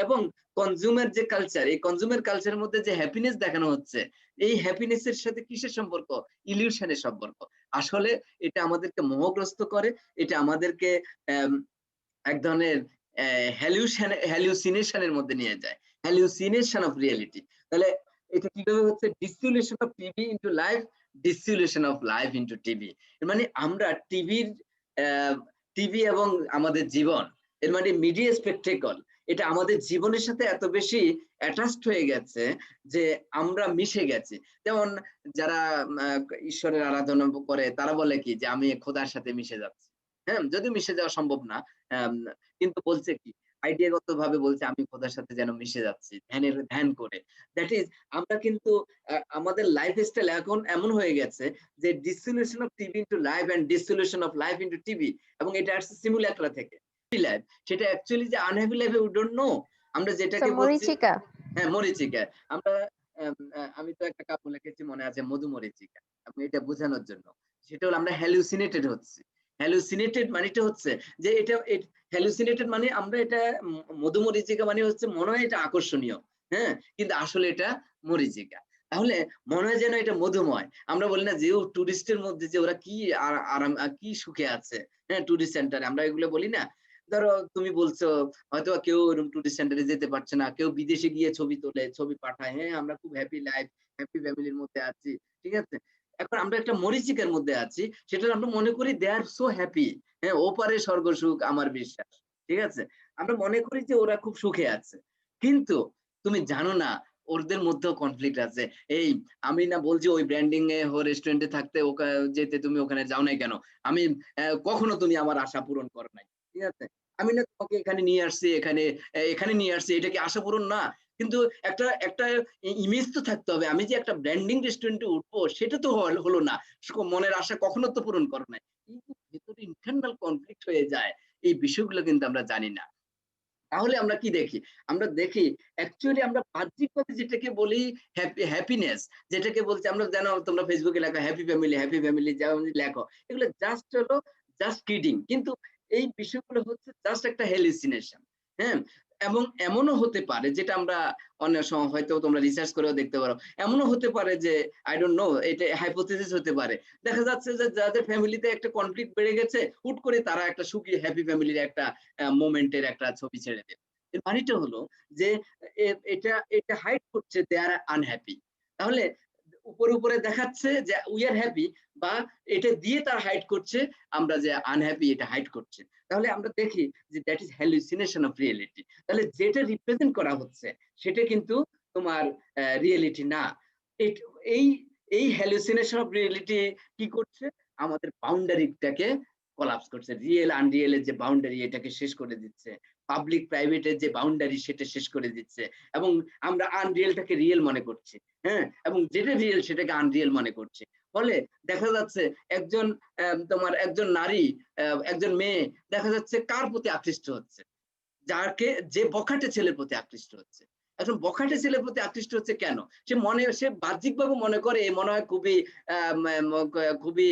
এবং কনজিউমার যে কালচার, এই কনজিউমার কালচারের মধ্যে যে হ্যাপিনেস দেখানো হচ্ছে, এই হ্যাপিনেসের সাথে কিসের সম্পর্ক? ইলিউশনের সম্পর্ক। আসলে এটা আমাদেরকে মোহগ্রস্ত করে, এটা আমাদেরকে এক ধরনের হ্যালুসিনেশনের মধ্যে নিয়ে যায়, হ্যালুসিনেশন অফ রিয়েলিটি। তাহলে এটা কিভাবে হচ্ছে? Dissolution of TV into life, dissolution of life into TV. মানে আমরা টিভি এবং আমাদের জীবন, এর মানে মিডিয়া স্পেকটেকল, এটা আমাদের জীবনের সাথে এত বেশি অ্যাটাচড হয়ে গেছে যে আমরা মিশে গেছি। যেমন যারা ঈশ্বরের আরাধনা করে তারা বলে কি যে আমি খোদার সাথে মিশে যাচ্ছি। হ্যাঁ, যদিও মিশে যাওয়া সম্ভব না, কিন্তু বলছে কি আইডিয়াগত ভাবে বলছে আমি খোদার সাথে যেন মিশে যাচ্ছি ধ্যান করে। দ্যাট ইজ আমরা কিন্তু আমাদের লাইফস্টাইল এখন এমন হয়ে গেছে যে dissolution of TV into life and dissolution of life into TV, এবং এটা আসছে সিমুলেক্রা থেকে। লাইফ সেটা অ্যাকচুয়ালি যে আনহ্যাপি লাইফে উই ডোন্ট নো। আমরা যেটাকে বলছি মরিচিকা। হ্যাঁ, মরিচিকা। আমরা আমি তো একটা কাব্য লিখেছি মনে আছে, মধু মরিচিকা, এবং এটা বোঝানোর জন্য। সেটা হলো আমরা হ্যালুসিনেটেড হচ্ছি। হ্যালুসিনেটেড মানেটা হচ্ছে যে এটা হ্যালুসিনেটেড মানে আমরা এটা মধু মরিচিকা মানে হচ্ছে মনে হয় এটা আকর্ষণীয়, হ্যাঁ, কিন্তু আসলে এটা মরিচিকা। তাহলে মনে হয় যেন এটা মধুময়। আমরা বলি না যে টুরিস্টের মধ্যে যে ওরা কি আরাম কি সুখে আছে, হ্যাঁ, টুরিস্ট সেন্টারে আমরা এগুলো বলি না। ধরো তুমি বলছো হয়তো কেউ এরকম টুরিস্ট সেন্টারে যেতে পারছে না, কেউ বিদেশে গিয়ে ছবি তোলে, ছবি পাঠায়, হ্যাঁ আমরা খুব হ্যাপি লাইফ, হ্যাপি ফ্যামিলির মধ্যে আছি, ঠিক আছে। এখন আমরা একটা মরিচিকার মধ্যে আছি, সেটা আমরা মনে করি দে আর সো হ্যাপি, হ্যাঁ, ওপারে স্বর্গ সুখ আমার বিশ্বাস, ঠিক আছে। আমরা মনে করি যে ওরা খুব সুখে আছে, কিন্তু তুমি জানো না ওদের মধ্যেও কনফ্লিক্ট আছে। এই আমি না বলছি ওই ব্র্যান্ডিং এ রেস্টুরেন্টে থাকতে যেতে তুমি ওখানে যাও নাই কেন? আমি কখনো তুমি আমার আশা পূরণ করো নাই, ঠিক আছে। আমি না তোমাকে এখানে নিয়ে আসছি, এখানে নিয়ে আসছি, এটা কি আশা পূরণ না? কিন্তু একটা ইমেজ তো থাকতে হবে। আমি যে একটা ব্র্যান্ডিং রেস্টুরেন্টে উঠবো সেটা তো হলো না, মনের আশা কখনো তো পূরণ করো নাই। কিন্তু ভেতরে ইন্টারনাল কনফ্লিক্ট হয়ে যায়, এই বিষয়গুলো কিন্তু আমরা জানি না। তাহলে আমরা কি দেখি? আমরা দেখি অ্যাকচুয়ালি আমরা বাহ্যিকভাবে যেটাকে বলি হ্যাপিনেস, যেটাকে বলছি আমরা, জানো তোমরা ফেসবুকে লেখো হ্যাপি ফ্যামিলি যেমন লেখো, এগুলো জাস্ট হলো জাস্ট কিডিং। কিন্তু এই বিষয়গুলো হচ্ছে জাস্ট একটা হ্যালুসিনেশন, হ্যাঁ। এবং এমনও হতে পারে, যেটা আমরা অনেক সময় হয়তো তোমরা রিসার্চ করেও দেখতে পারো, এমনও হতে পারে যে আই ডোন্ট নো, এটা হাইপোথেসিস হতে পারে। দেখা যাচ্ছে যে যাদের ফ্যামিলিতে একটা কনফ্লিক্ট বেড়ে গেছে, হুট করে তারা একটা সুখী হ্যাপি ফ্যামিলির একটা মোমেন্টের একটা ছবি ছেড়ে দেবে। এর মানেটা হলো যে এটা হাইড করছে দে আর আনহ্যাপি। তাহলে উপরে উপরে দেখাচ্ছে যে উই আর হ্যাপি, বা এটা দিয়ে তার হাইড করছে আমরা যে আনহ্যাপি, এটা হাইড করছে। তাহলে আমরা দেখি যে that is hallucination of reality. তাহলে যেটা রিপ্রেজেন্ট করা হচ্ছে সেটা কিন্তু তোমার রিয়েলিটি না। এই এই হ্যালুসিনেশন অফ রিয়েলিটি কি করছে? আমাদের বাউন্ডারিটাকে কোলাপস করছে, রিয়েল আনরিয়েলের যে বাউন্ডারি এটাকে শেষ করে দিচ্ছে, পাবলিক প্রাইভেটের যে বাউন্ডারি সেটা শেষ করে দিচ্ছে, এবং আমরা আনরিয়েলটাকে রিয়েল মনে করছি, হ্যাঁ, এবং যেটা রিয়েল সেটাকে আনরিয়েল মনে করছি। ফলে দেখা যাচ্ছে তোমার একজন নারী, একজন মেয়ে দেখা যাচ্ছে কার প্রতি আকৃষ্ট হচ্ছে? যে বখাটে ছেলের প্রতি আকৃষ্ট হচ্ছে। এখন বখাটে ছেলের প্রতি আকৃষ্ট হচ্ছে কেন? সে বাহ্যিকভাবে মনে করে মনে হয় খুবই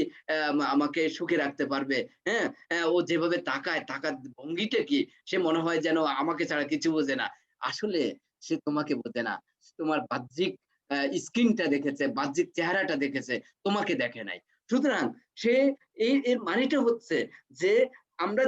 আমাকে সুখে রাখতে পারবে, হ্যাঁ, ও যেভাবে তাকার ভঙ্গিটা কি, সে মনে হয় যেন আমাকে ছাড়া কিছু বোঝে না। আসলে সে তোমাকে বোঝে না, তোমার বাহ্যিক স্কিনটা দেখেছে, বাহ্যিক চেহারাটা দেখেছে, তোমাকে দেখে নাই। সুতরাং সে এর মানেটা হচ্ছে যে আমরা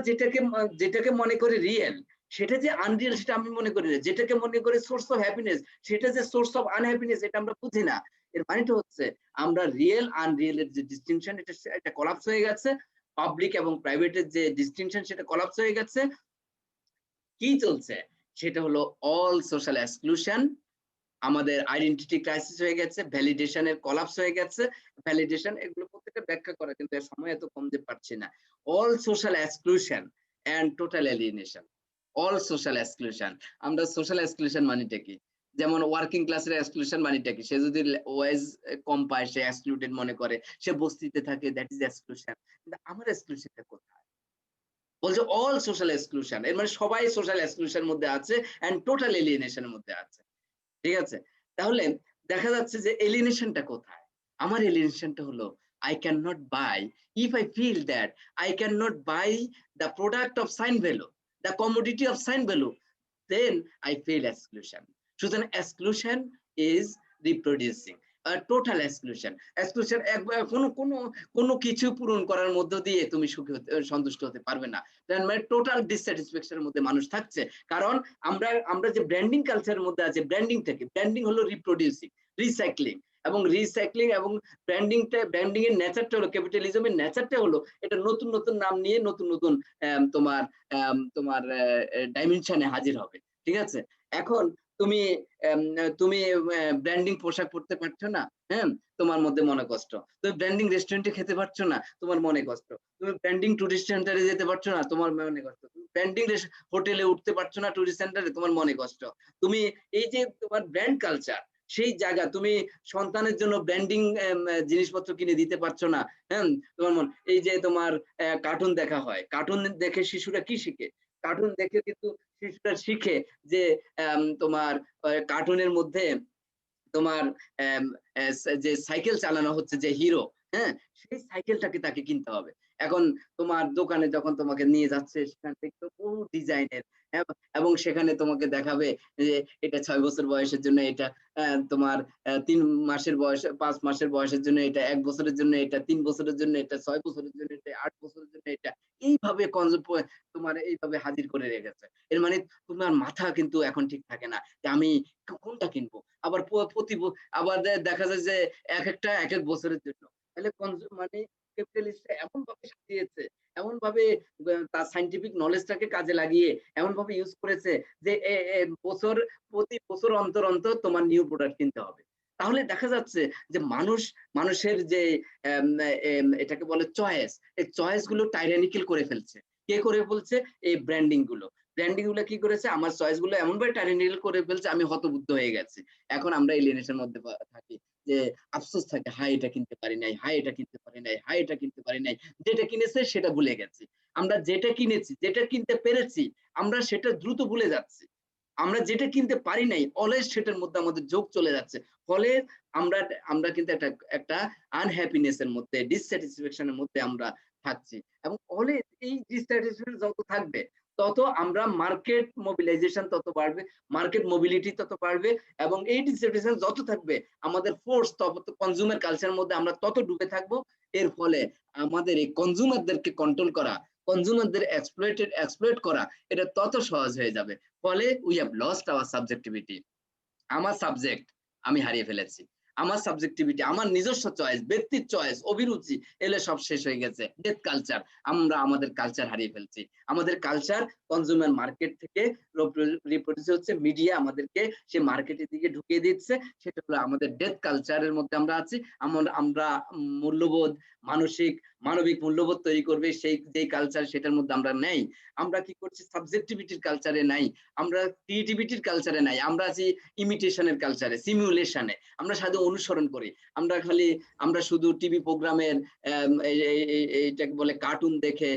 যেটাকে মনে করি রিয়েল, সেটা যে আনরিয়েল সেটা আমি মনে করি না। যেটাকে মনে করি সোর্স অফ হ্যাপিনেস, সেটা যে সোর্স অফ আনহ্যাপিনেস, এটা আমরা বুঝি না। এর মানেটা হচ্ছে আমরা রিয়েল আনরিয়েল এর যে ডিস্টিংশন, এটা কোলাপস হয়ে গেছে। পাবলিক এবং প্রাইভেটের যে ডিস্টিংশন, সেটা কোলাপস হয়ে গেছে। কি চলছে? সেটা হলো অল সোশ্যাল এক্সক্লুশন। আমাদের আইডেন্টিটি ক্রাইসিস হয়ে গেছে, ভ্যালিডেশনের কোলাপস হয়ে গেছে। ভ্যালিডেশন এগুলো প্রত্যেকটা ব্যাখ্যা করা, কিন্তু এর সময় এত কম যে পারছি না। All social exclusion and total alienation. All social exclusion. আমরা সোশ্যাল এক্সক্লুশন মানেটা কি? যেমন ওয়ার্কিং ক্লাসের এক্সক্লুশন মানেটা কি? সে যদি ওয়াইজ কম পায় সে এক্সক্লুডেড মনে করে, সে বস্তিতে থাকে, দ্যাট ইজ এক্সক্লুশন। কিন্তু আমার এক্সক্লুশনটা কোথায়? বলছে অল সোশ্যাল এক্সক্লুশন, এর মানে সবাই সোশ্যাল এক্সক্লুশন মধ্যে আছে এন্ড টোটাল এলিয়েনেশনের মধ্যে আছে, ঠিক আছে। তাহলে দেখা যাচ্ছে যে এলিয়েনেশনটা কোথায়? আমার এলিয়েনেশনটা হলো I cannot buy, if I feel that I cannot buy the product of sign value, the commodity of sign value, then I feel exclusion. সুতরাং exclusion is reproducing. Total exclusion কোনো কিছু পূরণ করার মধ্য দিয়ে তুমি সুখী সন্তুষ্ট হতে পারবে না, মানে টোটাল ডিসস্যাটিসফ্যাকশনের মধ্যে মানুষ থাকছে। কারণ আমরা যে ব্র্যান্ডিং কালচারের মধ্যে আছে, ব্র্যান্ডিং হলো রিপ্রোডিউসিং, রিসাইক্লিং এবং ব্র্যান্ডিং এর নেচারটা হলো, ক্যাপিটালিজমের নেচারটা হলো এটা নতুন নতুন নাম নিয়ে নতুন তোমার ডাইমেনশনে হাজির হবে। ঠিক আছে, এখন তুমি তুমি ব্র্যান্ডিং পোশাক পরতে পারছো না, হ্যাঁ, তোমার মধ্যে মনে কষ্ট। তুমি ব্র্যান্ডিং রেস্টুরেন্টে খেতে পারছো না, তোমার মনে কষ্ট। তুমি ব্র্যান্ডিং টুরিস্ট সেন্টারে যেতে পারছো না, তোমার মনে কষ্ট। তুমি ব্র্যান্ডিং হোটেলে উঠতে পারছো না, টুরিস্ট সেন্টারে, তোমার মনে কষ্ট। তুমি এই যে তোমার ব্র্যান্ড কালচার, সেই জায়গা তুমি সন্তানের জন্য ব্র্যান্ডিং জিনিসপত্র কিনে দিতে পারছো না, হ্যাঁ, তোমার এই যে তোমার কার্টুন দেখা হয়, কার্টুন দেখে শিশুরা কি শিখে? কার্টুন দেখে কিন্তু শিশুরা শিখে যে তোমার কার্টুনের মধ্যে তোমার যে সাইকেল চালানো হচ্ছে, যে হিরো, হ্যাঁ, সেই সাইকেলটাকে তাকে কিনতে হবে। এখন তোমার দোকানে যখন তোমাকে নিয়ে যাচ্ছে, সেখান থেকে তো বহু ডিজাইনের, এবং সেখানে তোমাকে দেখাবে যে এটা 6 বছর বয়সের জন্য, এটা তোমার 3 মাসের বয়স, 5 মাসের বয়সের জন্য এটা, 1 বছরের জন্য এটা, 3 বছরের জন্য এটা, 6 বছরের জন্য এটা, 8 বছরের জন্য এটা, এইভাবে তোমার এইভাবে হাজির করে রেখেছে। এর মানে তোমার মাথা কিন্তু এখন ঠিক থাকে না যে আমি কোনটা কিনবো। আবার আবার দেখা যায় যে একটা এক এক বছরের জন্য। তাহলে মানে ক্যাপিটালিস্টরা এমন ভাবে সাজিয়েছে, এমন ভাবে তার সায়েন্টিফিক নলেজটাকে কাজে লাগিয়ে এমন ভাবে ইউজ করেছে যে প্রতি বছর অন্তর অন্তর তোমার নিউ প্রোডাক্ট কিনতে হবে। তাহলে দেখা যাচ্ছে যে মানুষের যে এটাকে বলে চয়েস, এই চয়েস গুলো টাইরানিক্যাল করে ফেলছে। কে করে ফেলছে? এই ব্র্যান্ডিং গুলো কি করেছে, আমার চয়েস গুলো এমন ভাবে টাইরানিক্যাল করে ফেলছে, আমি হতবুদ্ধ হয়ে গেছি। এখন আমরা এলিয়েনেশনের মধ্যে থাকি, যে আফসোস থাকে, হাই এটা কিনতে পারি নাই, হাই এটা কিনতে পারি নাই, হাই এটা কিনতে পারি নাই। যেটা কিনেছে সেটা ভুলে গেছি। আমরা যেটা কিনেছি, যেটা কিনতে পেরেছি, আমরা সেটা দ্রুত ভুলে যাচ্ছি। আমরা যেটা কিনতে পারি নাই, অলওয়েজ সেটার মধ্যে আমাদের যোগ চলে যাচ্ছে। ফলে আমরা কিন্তু একটা আনহ্যাপিনেস এর মধ্যে, ডিসস্যাটিসফ্যাকশনের মধ্যে আমরা থাকছি। এবং অলওয়েজ এই ডিসস্যাটিসফ্যাকশন যত থাকবে, তত আমরা মার্কেট মোবিলাইজেশন তত বাড়বে, মার্কেট মোবিলিটি তত বাড়বে, এবং এই ডিসস্যাটিসফ্যাকশন যত থাকবে, আমাদের ফোর্স তত কনজিউমার কালচারের মধ্যে আমরা তত ডুবে থাকবো। এর ফলে আমাদের এই কনজিউমারদেরকে কন্ট্রোল করা, কনজিউমারদের এক্সপ্লয়েট করা, এটা তত সহজ হয়ে যাবে। ফলে we have lost our subjectivity. আমার সাবজেক্ট আমি হারিয়ে ফেলেছি, আমার সাবজেক্টিভিটি, আমার নিজস্ব চয়েস, ব্যক্তির চয়েস, অভিরুচি, এলে সব শেষ হয়ে গেছে। ডেথ কালচার, আমরা আমাদের কালচার হারিয়ে ফেলছি। আমাদের কালচার কনজিউমার মার্কেট থেকে রিপ্রডিউস হচ্ছে, মিডিয়া আমাদেরকে সে মার্কেটের দিকে ঢুকিয়ে দিচ্ছে। সেটা হলো আমাদের ডেথ কালচারের মধ্যে আমরা আছি। আমরা মূল্যবোধ, মানবিক মূল্যবোধ তৈরি করবে যেই কালচার, সেটার মধ্যে আমরা নেই। আমরা কি করছি? সাবজেক্টিভিটির কালচারে নাই, আমরা ক্রিয়েটিভিটির কালচারে নাই, আমরা আছি ইমিটেশনের কালচারে, সিমুলেশনে। আমরা শুধু অনুসরণ করি, আমরা শুধু টিভি প্রোগ্রামের এইটাকে বলে কার্টুন দেখে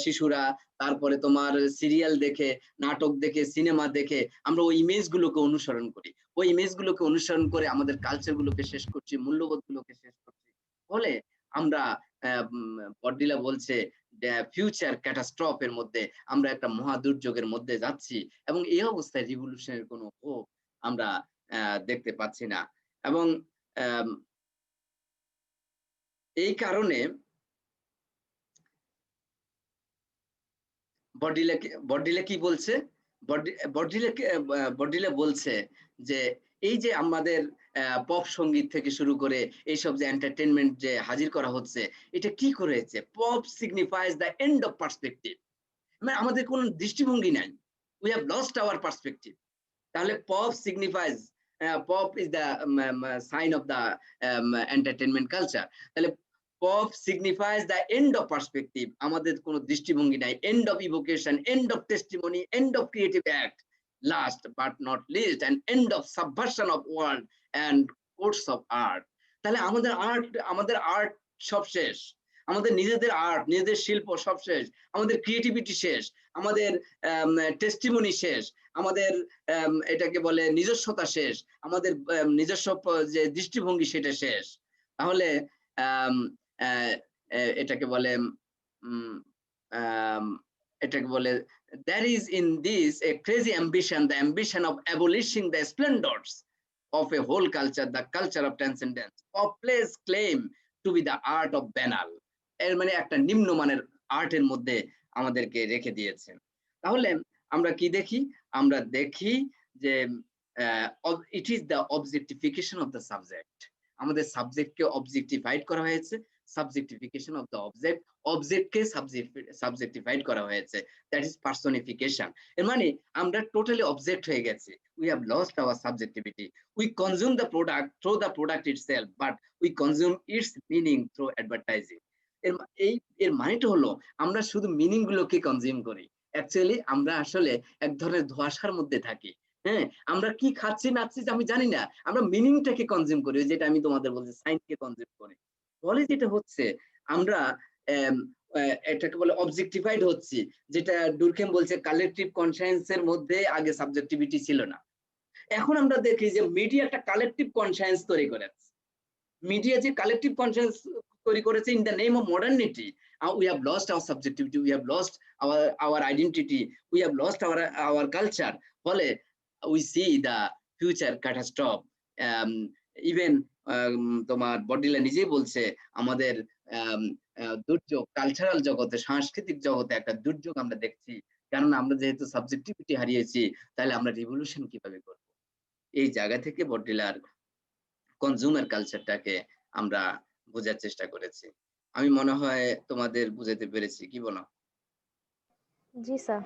শিশুরা, তারপরে তোমার সিরিয়াল দেখে, নাটক দেখে, সিনেমা দেখে আমরা ওই ইমেজগুলোকে অনুসরণ করি। ওই ইমেজগুলোকে অনুসরণ করে আমাদের কালচারগুলোকে শেষ করছি, মূল্যবোধগুলোকে শেষ করছি। ফলে আমরা বডিলা বলছে ফিউচার ক্যাটাস্ট্রফের মধ্যে, আমরা একটা মহা দুর্যোগের মধ্যে যাচ্ছি, এবং এই অবস্থায় রিভলিউশনের কোনো হোপ আমরা দেখতে পাচ্ছি না। এবং এই কারণে বডিলা কি বলছে? বডিলা বলছে যে এই যে আমাদের পপ সঙ্গীত থেকে শুরু করে এইসব যে এন্টারটেনমেন্ট যে হাজির করা হচ্ছে, এটা কি করেছে? Pop signifies the end of perspective. মানে আমাদের কোনো দৃষ্টিভঙ্গি নাই, we have lost our perspective. তাহলে pop signifies, pop is the sign of the entertainment culture. তাহলে pop signifies the end of perspective, আমাদের কোনো দৃষ্টিভঙ্গি নাই, end of evocation, end of testimony, end of creative act, last but not least and end of subversion of world and course of art. তাহলে আমাদের art সব শেষ, আমাদের নিজেদের আর্ট, নিজেদের শিল্প সব শেষ, আমাদের ক্রিয়েটিভিটি শেষ, আমাদের টেস্টিমনি শেষ, আমাদের এটাকে বলে নিজস্বতা শেষ, আমাদের নিজস্ব যে দৃষ্টিভঙ্গি সেটা শেষ। তাহলে এটাকে বলে there is in this a crazy ambition, the ambition of abolishing the splendors of a whole culture, the culture of transcendence, of place claim to be the art of banal. এর মানে একটা নিম্নমানের আর্টের মধ্যে আমাদেরকে রেখে দিয়েছেন। তাহলে আমরা কি দেখি? আমরা দেখি যে it is the objectification of the subject. আমাদের সাবজেক্টকে অবজেক্টিফাইড করা হয়েছে, সাবজেক্টিফিকেশন অফ দ্য অবজেক্ট, অবজেক্টকে সাবজেক্টিফাইড করা হয়েছে, দ্যাট ইজ পার্সনিফিকেশন। এর মানে আমরা টোটালি অবজেক্ট হয়ে গেছি। We have lost our subjectivity. We consume the product through the product itself, but we consume its meaning through advertising. এর মানেটা হলো আমরা শুধু মিনিং গুলোকে কনজিউম করি, অ্যাকচুয়ালি আমরা আসলে এক ধরনের ধোঁয়াশার মধ্যে থাকি। হ্যাঁ, আমরা কি খাচ্ছি না খাচ্ছি আমি জানি না, আমরা মিনিংটাকে কনজিউম করি, যেটা আমি তোমাদের বলছি সাইন্সকে কনজিউম করি। ফলে যেটা হচ্ছে আমরা এটাকে বলে অবজেক্টিফাইড হচ্ছি, যেটা ডুরকেম বলছে কালেকটিভ কনসায়েন্সের মধ্যে আগে সাবজেক্টিভিটি ছিল না। এখন আমরা দেখি যে মিডিয়া একটা কালেকটিভ কনসায়েন্স তৈরি করেছে। মিডিয়া যে কালেকটিভ কনসায়েন্স তৈরি করেছে in the name of modernity, we have lost our subjectivity, we have lost our identity, we have lost our culture. ফলে we see the future catastrophe. Even তোমার বডিলা নিজেই বলছে আমাদের দুর্যোগ, কালচারাল জগতে, সাংস্কৃতিক জগতে একটা দুর্যোগ আমরা দেখছি। কারণ আমরা যেহেতু সাবজেক্টিভিটি হারিয়েছি, তাহলে আমরা রিভলিউশন কিভাবে করব? এই জায়গা থেকে বডিলার কনজিউমার কালচারটাকে আমরা বোঝার চেষ্টা করেছি। আমি মনে হয় তোমাদের বুঝাতে পেরেছি, কি বলো? জি স্যার।